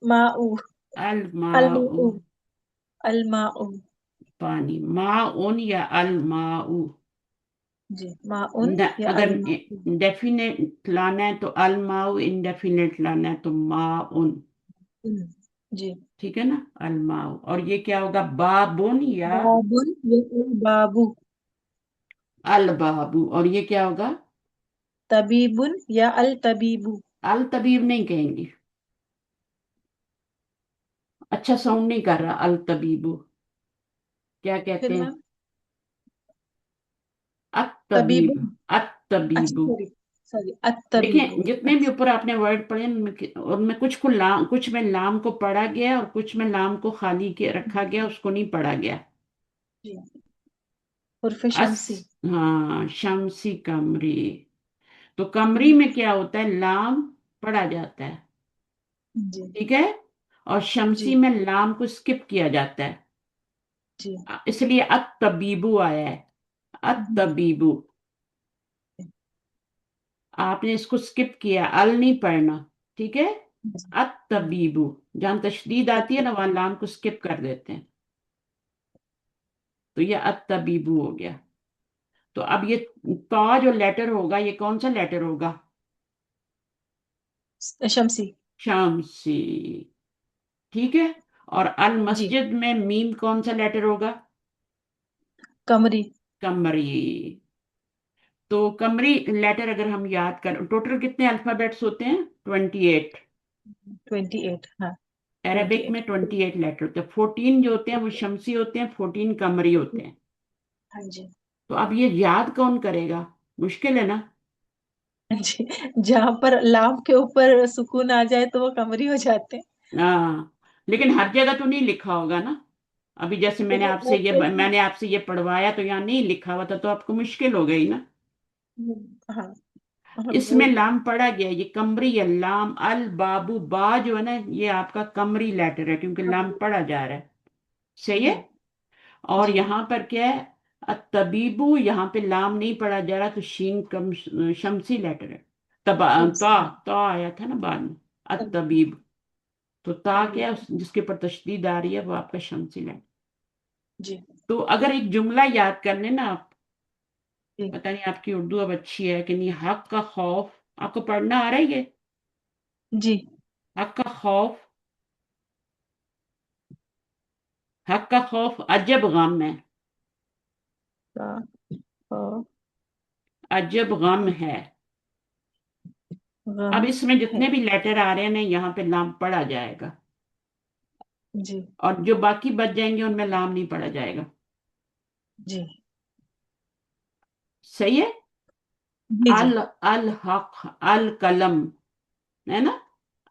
माऊ। अल अल माऊ। माऊ। अल माऊ। पानी, माउन या अल माऊ। जी, माउन या अगर अल माऊ। डेफिनेट लाना है तो अल माऊ, इनडेफिनेट लाना है तो माउन। हम्म, जी। ठीक है ना, अल माऊ। और ये क्या होगा, बाबुन या बाबुन या अल बाबू। अल बाबू। और ये क्या होगा, तबीबुन या अल तबीबू। अल तबीब नहीं कहेंगे, अच्छा साउंड नहीं कर रहा, अल तबीबू क्या फिर कहते हैं, मैम? अत तबीब, तबीबुन। अत अच्छा, तबीबू। सॉरी सॉरी, अत देखें तबीबू। जितने भी अच्छा। ऊपर आपने वर्ड पढ़े उनमें कुछ को लाम, कुछ में लाम को पढ़ा गया और कुछ में लाम को खाली के रखा गया, उसको नहीं पढ़ा गया। जी। उर्फ अस, शमसी। हाँ, शमसी कमरी। तो कमरी हम्म, में क्या होता है, लाम पढ़ा जाता है, जी। ठीक है। और शमसी जी। में लाम को स्किप किया जाता है, जी। इसलिए अत तबीबू आया है। अत जी। तबीबू, आपने इसको स्किप किया, अल नहीं पढ़ना। ठीक है। अत तबीबू, जहां तशदीद आती है ना वहां लाम को स्किप कर देते हैं, तो ये अत तबीबू हो गया। तो अब ये ता जो लेटर होगा ये कौन सा लेटर होगा? शमसी। शमसी। ठीक है। और अल जी। मस्जिद में मीम कौन सा लेटर होगा? कमरी। कमरी। तो कमरी लेटर अगर हम याद कर, टोटल कितने अल्फाबेट्स होते हैं? 28। 28, हाँ। ट्वेंटी अरेबिक एट में 28 लेटर होते हैं, 14 जो होते हैं वो शमसी होते हैं, 14 कमरी होते हैं। हाँ जी। तो अब ये याद कौन करेगा? मुश्किल है ना। हाँ जी, जहाँ पर लाम के ऊपर सुकून आ जाए तो वो कमरी हो जाते हैं। हाँ, लेकिन हर जगह तो नहीं लिखा होगा ना। अभी जैसे तो वो फिर, मैंने आपसे ये पढ़वाया तो यहाँ नहीं लिखा हुआ था, तो आपको मुश्किल हो गई ना। हाँ हाँ, वो इसमें लाम पड़ा गया, ये कमरी है। लाम अल बाबू, बा जो है ना ये आपका कमरी लेटर है, क्योंकि लाम कमरी। पड़ा जा रहा है। सही है। जी। और जी। यहाँ पर क्या है? तबीबू, यहाँ पे लाम नहीं पड़ा जा रहा, तो शीन कम, शमसी लेटर है। शमसी, हाँ। ता आया था ना बाद में। तबीब, तो ता क्या तबीब। है? जिसके ऊपर तशदीद आ रही है वो आपका शमसी लेटर। जी। तो अगर एक जुमला याद कर लेना आप, जी। पता नहीं आपकी उर्दू अब अच्छी है कि नहीं, हक का खौफ, आपको पढ़ना आ रहा है ये? जी। हक का खौफ, हक का खौफ अजब गम है। का, अ, अजब गम है। गम अब इसमें है। जितने भी लेटर आ रहे हैं ना यहाँ पे लाम पढ़ा जाएगा, जी। और जो बाकी बच जाएंगे उनमें लाम नहीं पढ़ा जाएगा। जी। सही है। जी। जी। अल अल हक, अल कलम, है ना,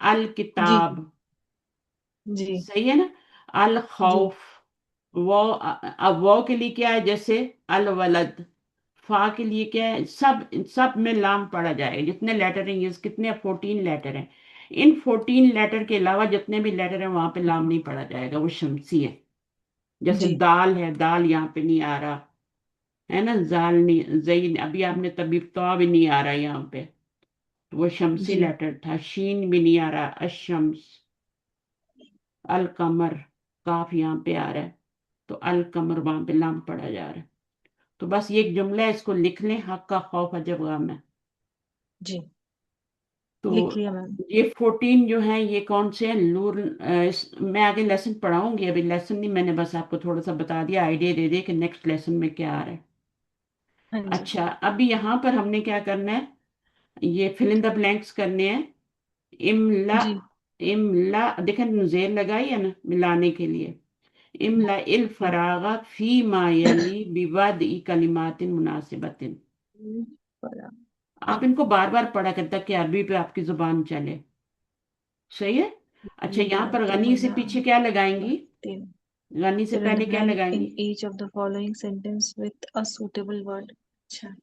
अल जी। किताब। जी। सही है ना। अल जी। खौफ, वो अब वो के लिए क्या है? जैसे अल वलद, फा के लिए क्या है? सब सब में लाम पड़ा जाएगा। जितने लेटर हैं, ये कितने, 14 लेटर हैं। इन 14 लेटर के अलावा जितने भी लेटर हैं वहां पे लाम नहीं पड़ा जाएगा, वो शमसी है। जैसे जी। दाल है, दाल यहाँ पे नहीं आ रहा, है ना। जाल नहीं, जई, अभी आपने तबीब तो भी नहीं आ रहा यहाँ पे, तो वो शमसी जी। लेटर था। शीन भी नहीं आ रहा, अशम्स। अल कमर, काफ यहाँ पे आ रहा है, तो अल कमर वहां पे लाम पड़ा जा रहा है। तो बस ये एक जुमला है, इसको लिख लें, हक का खौफ अजब गम है। जी। तो लिख लिया मैम। ये 14 जो है ये कौन से हैं? मैं आगे लेसन पढ़ाऊंगी, अभी लेसन नहीं, मैंने बस आपको थोड़ा सा बता दिया, आइडिया दे दिया कि नेक्स्ट लेसन में क्या आ रहा है। हाँ जी। अच्छा, अभी यहाँ पर हमने क्या करना है? ये फिल इन द ब्लैंक्स करने हैं। इमला, जी। इमला देखें नुजेर लगाई है ना मिलाने के लिए। इमला इल जी। फरागा फी मायली बिवाद ई कलिमातिन मुनासिबतिन। बड़ा। आप इनको बार बार पढ़ा करता कि अरबी पे आपकी जुबान चले। सही है। अच्छा, यहाँ पर तो गनी से मना, पीछे क्या लगाएंगी? तीन। गनी से Fill in the पहले क्या blank in लगाएंगी? each of the following sentence with a suitable word. अच्छा।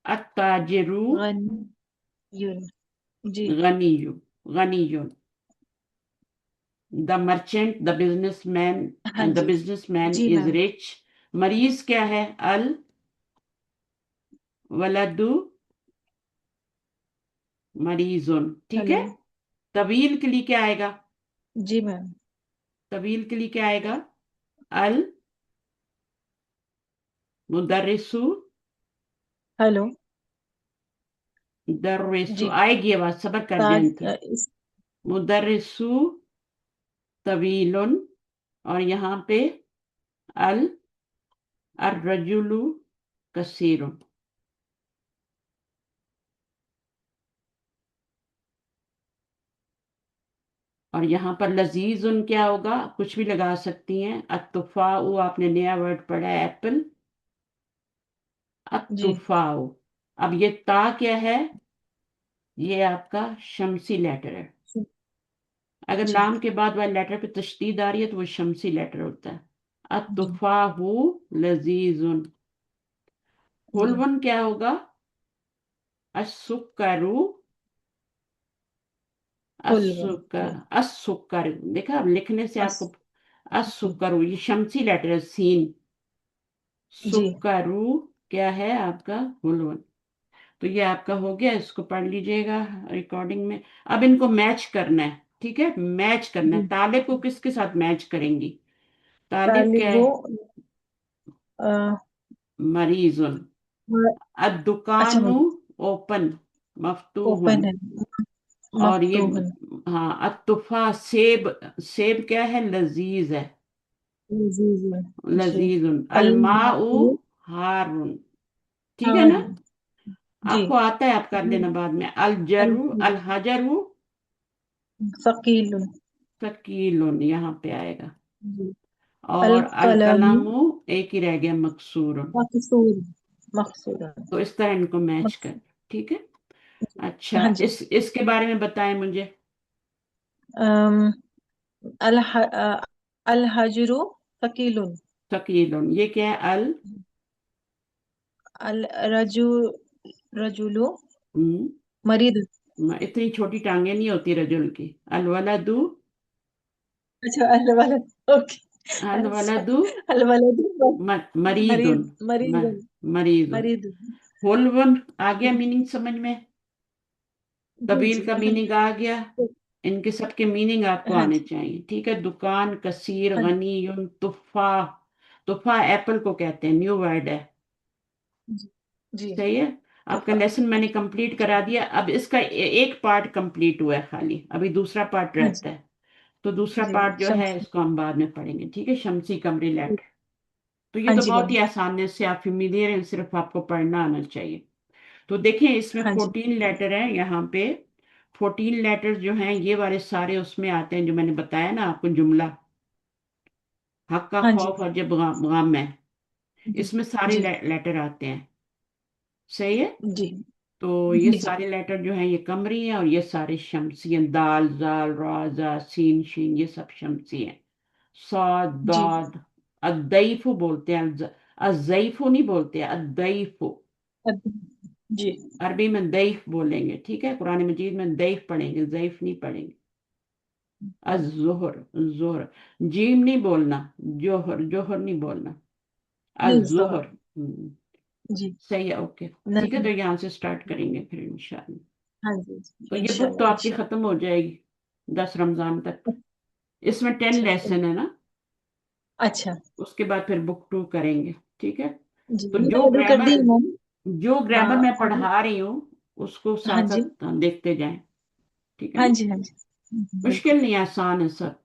अत्ताजिरु गन, जी। गनीयु, गनीयुन। द मर्चेंट, द बिजनेसमैन, हाँ द जी। बिजनेसमैन जी इज मैम। रिच। मरीज क्या है? अल वलदु मरीजुन। ठीक हेलो। है। तवील के लिए क्या आएगा? जी मैम। तवील के लिए क्या आएगा? अल मुदर्रिसु, हेलो। दर्रिसु, जी। आएगी आवाज, सबर कर ताज, जाए थी। मुदर्रिसु तवीलुन, और यहाँ पे अल अर्रजुलु कसीरुन। और यहाँ पर लजीजुन क्या होगा? कुछ भी लगा सकती हैं। अतुफाउ, आपने नया वर्ड पढ़ा है, एप्पल। जी। अतुफाउ। अब ये ता क्या है? ये आपका शमसी लेटर है। अगर जी। लाम के बाद वाले लेटर पे तशदीद आ रही है तो वो शमसी लेटर होता है। जी। अतुफाहु लजीजुन। जी। हुलवन क्या होगा? असुकरु हुल्वन। जी असुकर, देखा अब लिखने से अस आपको, जी असुकरु, ये शमसी लेटर है, सीन। जी सुकरु क्या है आपका, हुलवन। तो ये आपका हो गया, इसको पढ़ लीजिएगा रिकॉर्डिंग में। अब इनको मैच करना है, ठीक है, मैच करना है। जी। तालिब को किसके साथ मैच करेंगी? तालिब क्या तालिबो है? अ, मरीजुन। अच्छा अद्दुकानु ओपन, मफ्तूहुन। ओपन है, और ये, मफ्तूहन। हाँ, अत्तुफा सेब, सेब क्या है, लजीज है, लजीज है। जी। लजीजुन। अलमाउ अलमाउ हारुन, ठीक है ना? हारून। जी। आपको आता है, आप कर लेना बाद में। अल जरू, अल हजरू सकीलुन। सकीलुन, यहाँ पे आएगा। जी। और अल अलकलम कलमु, एक ही रह गया, मकसूरुन। मकसूर। मकसूर। तो इस तरह इनको मैच कर, मकसूर। ठीक है। अच्छा, हाँ जी। इसके बारे में बताएं मुझे। अम, अल हजरू सकीलुन। सकीलुन, ये क्या है, अल, अल रजू रजुलु हम्म, मरीद। इतनी छोटी टांगे नहीं होती रजुल की। अल वलदु, अच्छा अल वलद। ओके। अल अच्छा। वलदु अल वलद मरीदुन, मरीद मरीद मरीदुन। मरीद। हुल्वन आ गया मीनिंग समझ में? जी तबील जी। का मीनिंग आ गया। इनके सबके मीनिंग आपको हाँ आने जी। चाहिए, ठीक है। दुकान, कसीर, हाँ गनी, युन, तुफा। तुफा एप्पल को कहते हैं, न्यू वर्ड है। जी जी। सही है। आपका तोहफा। लेसन हाँ मैंने जी। कंप्लीट करा दिया। अब इसका एक पार्ट कंप्लीट हुआ है खाली, अभी दूसरा पार्ट हाँ जी। रहता है। तो दूसरा जी पार्ट जो है शम्स। इसको हम बाद में पढ़ेंगे, ठीक है। शमसी कमरी लेटर। तो ये हाँ तो जी बहुत ही मैम। आसान है, इससे आप फेमिलियर हैं, सिर्फ आपको पढ़ना आना चाहिए। तो देखें, इसमें हाँ जी। 14 लेटर है यहाँ पे। 14 लेटर जो हैं ये वाले सारे उसमें आते हैं, जो मैंने बताया ना आपको जुमला। हक का हाँ जी। खौफ और जब गम गम है, जी इसमें सारे जी लेटर आते हैं। सही है। जी तो ये जी जी सारे लेटर जो हैं ये कमरी हैं, और ये सारे शमसी हैं। दाल, जाल, रा, जा, सीन, शीन, ये सब शमसी हैं। सौद, जी। दाद। अद्दैफु बोलते हैं, अज़ैफु नहीं बोलते, अद्दैफु। अद- जी अरबी में दैफ बोलेंगे, ठीक है। कुरान मजीद में दैफ पढ़ेंगे, ज़ैफ नहीं पढ़ेंगे। अज़ोहर, जोहर, जीम नहीं बोलना, जोहर, जोहर नहीं बोलना, जी अज़ोहर। जी। सही है, ओके। ठीक है, तो नहीं। यहाँ से स्टार्ट करेंगे फिर इंशाल्लाह। हाँ जी। तो ये बुक तो इंशाल्लाह आपकी इंशाल्लाह। खत्म हो जाएगी 10 रमजान तक। इसमें 10 लेसन है ना। अच्छा। उसके बाद फिर बुक 2 करेंगे, ठीक है। जी तो मैंने ऑर्डर कर दी है मैम। जो ग्रामर मैं ऑर्डर। पढ़ा रही हूँ उसको हाँ साथ जी। साथ हम देखते जाएं, ठीक है हाँ ना। जी हाँ जी। बिल्कुल। मुश्किल नहीं, आसान है सब।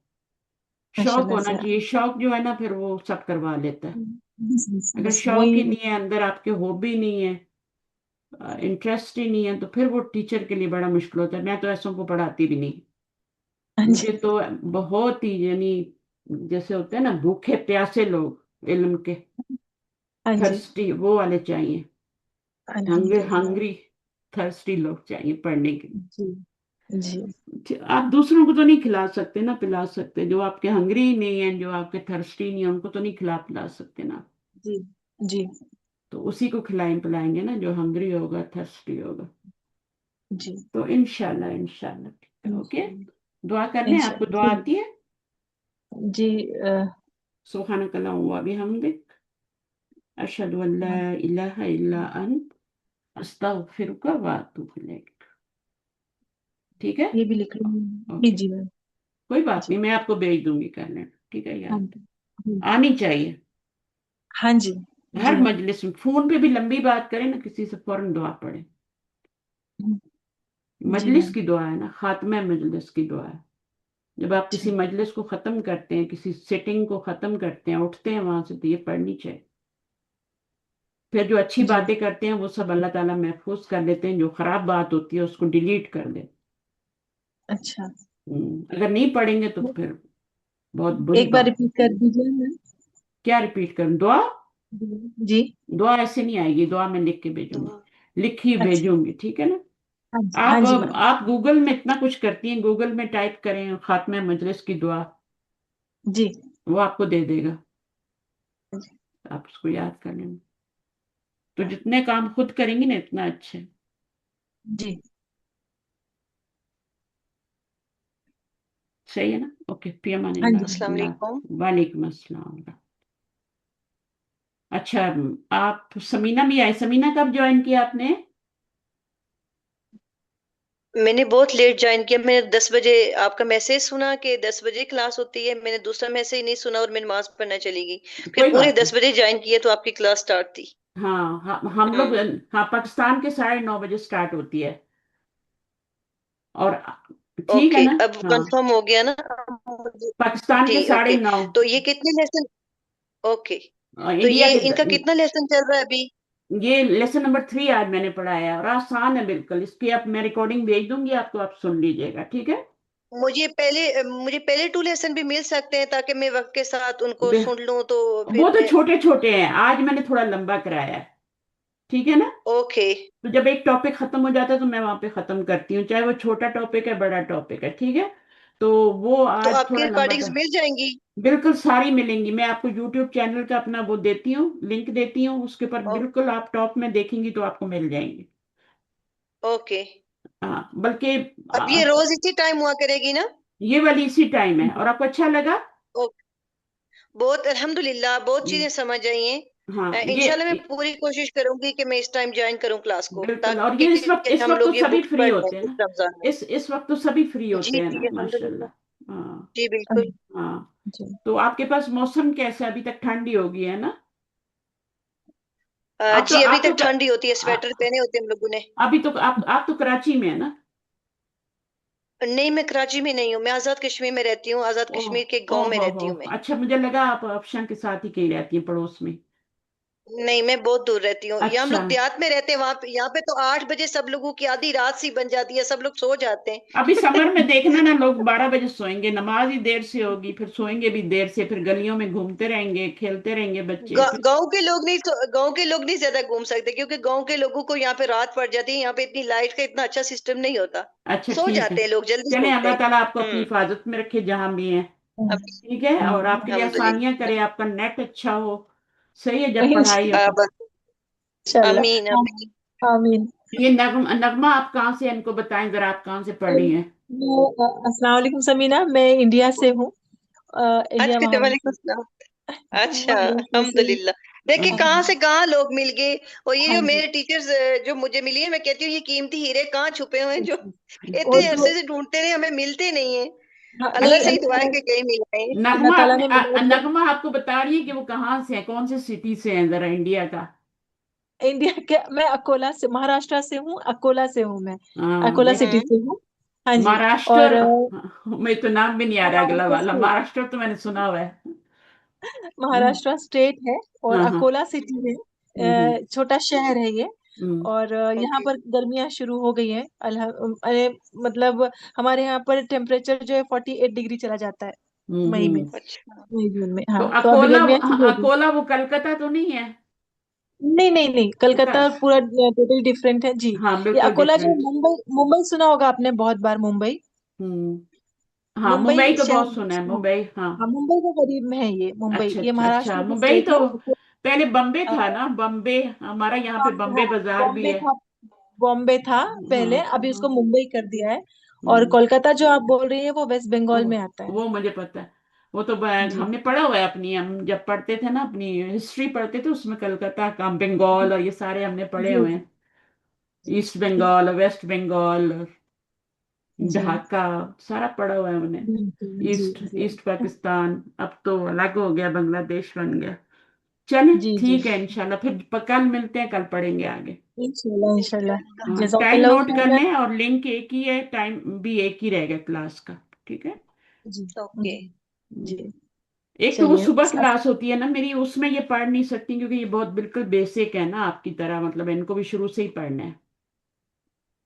शौक माशाल्लाह होना से। चाहिए, शौक जो है ना फिर वो सब करवा लेता है। बस बस अगर बस शौक ही वही। नहीं है अंदर, आपके हॉबी नहीं है, इंटरेस्ट ही नहीं है, तो फिर वो टीचर के लिए बड़ा मुश्किल होता है। मैं तो ऐसों को पढ़ाती भी नहीं। हाँ मुझे जी। तो बहुत ही, यानी जैसे होते हैं ना भूखे प्यासे लोग इल्म के, हाँ जी। थर्स्टी, वो वाले चाहिए। हंग्री अल्हम्दुलिल्लाह। हंग्री, थर्स्टी लोग चाहिए पढ़ने के जी जी लिए। आप दूसरों को तो नहीं खिला सकते ना, पिला सकते। जो आपके हंग्री ही नहीं है, जो आपके थर्स्टी नहीं है, उनको तो नहीं खिला पिला सकते ना। जी जी तो उसी को खिलाएं पिलाएंगे ना, जो हंग्री होगा, थर्स्टी होगा। जी। तो इंशाल्लाह, इंशाल्लाह, ठीक है, ओके। इंशाल्लाह। दुआ कर लें, आपको दुआ इंशाल्लाह। आती है? जी। सुब्हानक अल्लाहुम्मा व बिहम्दिक, अशहदु अन ला इलाहा इल्ला अंत, अस्तगफिरुका व अतूबु इलैक। ठीक है। ये भी लिख लूँ। जी ओके, जी मैम। कोई बात जी। नहीं, मैं आपको भेज दूंगी कर लेना, ठीक है हाँ यार। जी। जी आनी चाहिए। हाँ जी। जी हर मैम। मजलिस में फोन पे भी लंबी बात करें ना किसी से, फौरन दुआ पढ़े। जी मजलिस मैम। की दुआ है ना, खात्मे मजलिस की दुआ है। जब आप अच्छा। किसी मजलिस को खत्म करते हैं, किसी सिटिंग को खत्म करते हैं, उठते हैं वहां से, तो ये पढ़नी चाहिए। फिर जो अच्छी जी। बातें करते हैं वो सब अल्लाह ताला महफूज कर लेते हैं, जो खराब बात होती है उसको डिलीट कर दे। अच्छा। अगर नहीं पढ़ेंगे तो फिर बहुत बुरी एक बार बात। रिपीट कर दीजिए मैम। क्या रिपीट करूं, दुआ? जी। दुआ ऐसे नहीं आएगी, दुआ मैं लिख के भेजूंगी, लिखी अच्छा। भेजूंगी, ठीक है ना। हाँ जी हाँ आप जी मैम। आप गूगल में इतना कुछ करती हैं, गूगल में टाइप करें खात्मे मजलिस की दुआ, जी। वो आपको दे देगा। आप उसको याद कर लेना। तो जितने काम खुद करेंगी ना इतना अच्छा है। जी। सही है ना? ओके, फी हाँ अमानिल्लाह। जी। अस्सलाम वालेकुम। वालेकुम अस्सलाम। अच्छा, आप समीना भी आई? समीना कब ज्वाइन किया आपने? मैंने बहुत लेट ज्वाइन किया। मैंने 10 बजे आपका मैसेज सुना कि 10 बजे क्लास होती है। मैंने दूसरा मैसेज नहीं सुना और मैं नमाज पढ़ना चली गई। कोई फिर पूरे बात नहीं। 10 बजे ज्वाइन किया तो आपकी क्लास स्टार्ट थी। हाँ, हम लोग, हम्म। हाँ, पाकिस्तान के 9:30 स्टार्ट होती है। और ठीक है ओके, ना? अब हाँ, कंफर्म हो गया ना? अब मुझे- पाकिस्तान के जी साढ़े ओके। नौ तो ये कितने लेसन? ओके। तो इंडिया ये के इनका कितना लेसन चल रहा है अभी? ये लेसन नंबर 3 आज मैंने पढ़ाया है, और आसान है बिल्कुल। इसकी आप, मैं रिकॉर्डिंग भेज दूंगी आपको, आप सुन लीजिएगा, ठीक है? मुझे पहले 2 लेसन भी मिल सकते हैं ताकि मैं वक्त के साथ उनको बे- सुन लूं तो वो फिर तो मैं। छोटे छोटे हैं, आज मैंने थोड़ा लंबा कराया है, ठीक है ना? ओके। तो जब एक टॉपिक खत्म हो जाता है तो मैं वहां पे खत्म करती हूँ, चाहे वो छोटा टॉपिक है बड़ा टॉपिक है, ठीक है? तो वो तो आज आपकी थोड़ा लंबा रिकॉर्डिंग्स था। मिल जाएंगी? बिल्कुल सारी मिलेंगी, मैं आपको यूट्यूब चैनल का अपना वो देती हूँ, लिंक देती हूँ, उसके ऊपर ओ, बिल्कुल आप टॉप में देखेंगी तो आपको मिल जाएंगी। ओके। हाँ, बल्कि अब ये रोज इसी टाइम हुआ करेगी ना? ये वाली इसी टाइम है, और आपको अच्छा लगा? बहुत अल्हम्दुलिल्लाह, बहुत चीजें समझ आई हाँ, हैं। ये इंशाल्लाह मैं पूरी कोशिश करूंगी कि मैं इस टाइम ज्वाइन करूं क्लास को, बिल्कुल। और ये इस वक्त, ताकि इस हम वक्त तो लोग ये सभी बुक्स फ्री पढ़ लें होते हैं इस ना? रमजान में। इस वक्त तो सभी फ्री होते जी हैं जी ना, अल्हम्दुलिल्लाह। माशाल्लाह। हाँ। जी बिल्कुल। हाँ। जी। तो आपके पास मौसम कैसा है? अभी तक ठंडी होगी है ना? आप तो जी अभी आप तो तक ठंडी होती है, आ, स्वेटर पहने होते हैं हम लोगों ने। अभी तो आप तो कराची में है ना? नहीं, मैं कराची में नहीं हूँ, मैं आजाद कश्मीर में रहती हूँ। आजाद ओह, कश्मीर के गांव ओह में रहती हो। हूँ मैं। अच्छा, मुझे लगा आप अफशान के साथ ही कहीं रहती हैं, पड़ोस में। नहीं, मैं बहुत दूर रहती हूँ। यहाँ हम अच्छा, लोग देहात में रहते हैं, वहां पे यहाँ पे तो 8 बजे सब लोगों की आधी रात सी बन जाती है, सब लोग सो जाते अभी समर में हैं। देखना ना, लोग 12 बजे सोएंगे, नमाज ही देर से होगी, फिर सोएंगे भी देर से, फिर गलियों में घूमते रहेंगे, खेलते रहेंगे बच्चे फिर। गांव के लोग नहीं ज्यादा घूम सकते क्योंकि गांव के लोगों को यहाँ पे रात पड़ जाती है। यहाँ पे इतनी लाइट का इतना अच्छा सिस्टम नहीं होता। अच्छा, सो ठीक है। जाते हैं लोग, जल्दी चले, सोते अल्लाह हैं। ताला आपको अपनी हम्म। हिफाजत में रखे जहां भी हैं, हम्म, ठीक है? और आपके लिए आसानियां अल्हम्दुलिल्लाह। करे, आपका नेट अच्छा हो। सही है, जब पढ़ाई हो तो। अब इंशाल्लाह। अमीन अमीन। आमीन। ये नगमा आप कहाँ से हैं? इनको बताएं जरा, आप कहाँ से पढ़ रही हैं? अस्सलाम वालेकुम समीना, मैं इंडिया से हूँ। इंडिया अच्छा, वालेकुम महाराष्ट्र। सलाम। अच्छा, महाराष्ट्र से हूँ। अल्हम्दुलिल्लाह। देखिए अच्छा, कहाँ से कहाँ लोग मिल गए। और ये हाँ जो जी। मेरे टीचर्स जो मुझे मिली है, मैं कहती हूँ ये कीमती हीरे कहाँ छुपे हुए हैं जो वो इतने तो अरसे से ढूंढते रहे, हमें मिलते नहीं है। हाँ, अल्लाह नहीं, से ही दुआ है अल्लाह कि कहीं मिल जाए। अल्लाह नगमा ताला अपने ने मिला दिया। नगमा आपको बता रही है कि वो कहाँ से है, कौन से सिटी से है, जरा इंडिया का। इंडिया के, मैं अकोला से, महाराष्ट्र से हूँ, अकोला से हूँ मैं। हाँ, अकोला देख, सिटी हम्म। से हूँ। हाँ जी। और महाराष्ट्र। मैं तो नाम भी नहीं आ रहा अगला महाराष्ट्र वाला, स्टेट, महाराष्ट्र तो मैंने सुना हुआ है। हाँ, महाराष्ट्र स्टेट है। और हाँ, हाँ। अकोला सिटी है। हम्म, छोटा शहर है ये। हम्म, और यहाँ ओके। पर गर्मियाँ शुरू हो गई हैं। अरे, मतलब हमारे यहाँ पर टेम्परेचर जो है 48 डिग्री चला जाता है हम्म, मई में। अच्छा। मई जून में, तो हाँ, तो अभी अकोला, गर्मियाँ शुरू हो गई। अकोला वो कलकत्ता तो नहीं है? नहीं नहीं नहीं, वो कलकत्ता और पूरा टोटल डिफरेंट है जी। हाँ, ये बिल्कुल अकोला जो डिफरेंट। मुंबई, मुंबई सुना होगा आपने बहुत बार, मुंबई। हाँ, मुंबई मुंबई तो बहुत शहर, सुना है, हाँ। मुंबई, हाँ। हाँ, मुंबई के करीब में है ये, मुंबई, अच्छा, ये अच्छा, अच्छा, महाराष्ट्र की मुंबई स्टेट तो है। पहले बम्बे अ, था ना, बम्बे। हमारा यहाँ पे हाँ, बम्बे बाजार भी बॉम्बे है। था। बॉम्बे था पहले, हाँ। अभी उसको मुंबई कर दिया है। और हम्म। कोलकाता जो आप बोल रही है वो वेस्ट बंगाल ओह, में आता है। वो मुझे पता है। वो तो जी हमने पढ़ा हुआ है अपनी, हम जब पढ़ते थे ना, अपनी हिस्ट्री पढ़ते थे, उसमें कलकत्ता का, बंगाल और ये सारे हमने पढ़े जी हुए हैं। ईस्ट जी बंगाल, वेस्ट बंगाल, जी ढाका, सारा पढ़ा हुआ है हमने। जी ईस्ट ईस्ट पाकिस्तान, अब तो अलग हो गया, बांग्लादेश बन गया। चले, जी जी। ठीक है, इंशाल्लाह फिर कल मिलते हैं, कल पढ़ेंगे आगे। इंशाल्लाह इंशाल्लाह। हाँ, टाइम जज़ाकल्लाह नोट कर खैरन। लें, और लिंक एक ही है, टाइम भी एक ही रहेगा क्लास का, ठीक है? जी ओके। जी हम्म। जी। एक तो वो चलिए। सुबह क्लास होती है ना मेरी, उसमें ये पढ़ नहीं सकती क्योंकि ये बहुत बिल्कुल बेसिक है ना, आपकी तरह, मतलब इनको भी शुरू से ही पढ़ना है।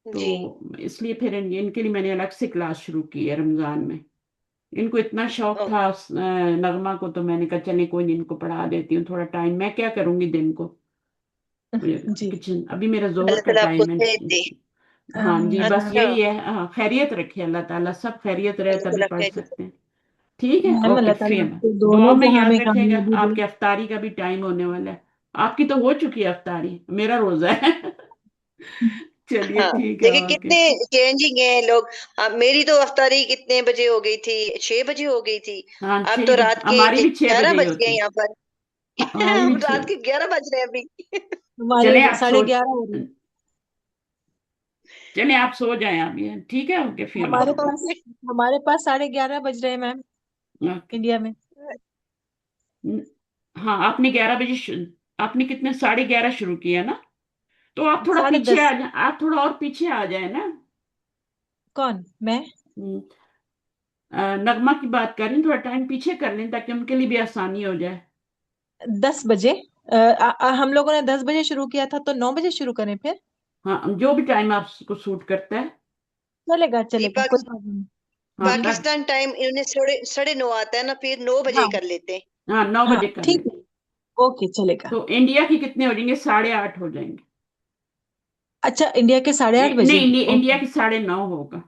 जी तो इसलिए फिर इनके लिए मैंने अलग से क्लास शुरू की है रमजान में। इनको इतना शौक था ओके। नगमा को, तो मैंने कहा चले कोई नहीं, इनको पढ़ा देती हूँ थोड़ा टाइम, मैं क्या करूंगी दिन को, मुझे जी। किचन, अभी मेरा जोहर अल्लाह का ताला आपको टाइम है। सेहत दे। हाँ जी, आमीन बस अच्छा। आमीन। यही है। हाँ, खैरियत रखे अल्लाह ताला, सब खैरियत रहे अल्लाह तभी ताला पढ़ खैर। सकते हैं। ठीक है, मैम, ओके, अल्लाह फ्री ताला में। आपको दुआ दोनों में जहां याद में रखेगा। कामयाबी दे। आपके अफ्तारी का भी टाइम होने वाला है। आपकी तो हो चुकी है अफ्तारी, मेरा रोजा है। चलिए हाँ, ठीक है, देखिए ओके। कितने चेंजिंग है लोग। मेरी तो अफ्तारी कितने बजे हो गई थी? 6 बजे हो गई थी। हाँ अब तो 6 बजे, रात के हमारी भी 6 बजे 11 ही बज गए होती यहाँ पर। है, हमारी भी रात 6। के 11 बज रहे हैं अभी। हमारे चले आप सो, 11:30 हो रही है। चले आप सो जाएं अभी, ठीक है, ओके फिर हमारे बात। पास हमारे पास 11:30 बज रहे हैं मैम, ओके। इंडिया में। हाँ आपने 11 बजे आपने कितने, 11:30 शुरू किया ना? तो आप थोड़ा पीछे 10:30। आ जाए, आप थोड़ा और पीछे आ जाए ना। कौन, मैं? हम्म, नगमा की बात कर रही हूँ, थोड़ा टाइम पीछे कर लें ताकि उनके लिए भी आसानी हो जाए। 10 बजे। हम लोगों ने 10 बजे शुरू किया था, तो 9 बजे शुरू करें फिर? हाँ जो भी टाइम आपको सूट करता है। चलेगा जी, चलेगा, कोई प्रॉब्लम नहीं। हाँ हम्म। तक। पाकिस्तान टाइम इन्हें साढ़े 9 आता है ना, फिर 9 बजे हाँ कर लेते हैं। हाँ 9 बजे हाँ, कर ठीक लें। है, ओके चलेगा। तो इंडिया की कितने हो जाएंगे? 8:30 हो जाएंगे। अच्छा, इंडिया के 8:30 बजे? नहीं नहीं, इंडिया ओके। की 9:30 होगा।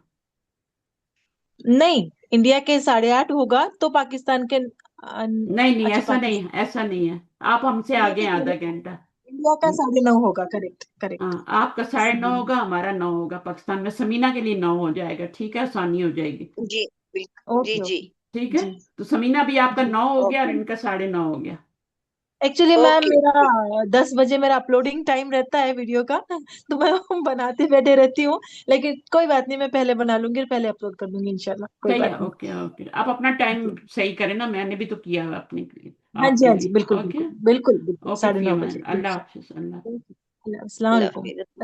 नहीं, इंडिया के 8:30 होगा तो पाकिस्तान के नहीं नहीं, अच्छा, ऐसा नहीं, पाकिस्तान ऐसा नहीं है। आप हमसे इंडिया आगे के हैं साढ़े आधा घंटा। इंडिया का 9:30 होगा, करेक्ट करेक्ट। हाँ आपका 9:30 होगा, हमारा 9 होगा पाकिस्तान में। समीना के लिए 9 हो जाएगा, ठीक है, आसानी हो जाएगी। जी बिल्कुल, जी ओके जी। ओके। ठीक है। जी तो समीना भी आपका जी। 9 हो गया और ओके इनका 9:30 हो गया। एक्चुअली मैम, ओके मेरा 10 बजे मेरा अपलोडिंग टाइम रहता है वीडियो का, तो मैं बनाते बैठे रहती हूँ। लेकिन कोई बात नहीं, मैं पहले बना लूंगी और पहले अपलोड कर दूंगी, इंशाल्लाह, कोई सही है, बात नहीं। Okay okay. आप अपना टाइम जी। सही करें ना, मैंने भी तो किया है अपने के लिए, हाँ जी आपके हाँ जी, लिए। बिल्कुल ओके। बिल्कुल बिल्कुल बिल्कुल, ओके 9:30 फीमान, बजे अल्लाह बिल्कुल। हाफिज, अल्लाह। अस्सलाम अल्लाह वालेकुम। हाफिज।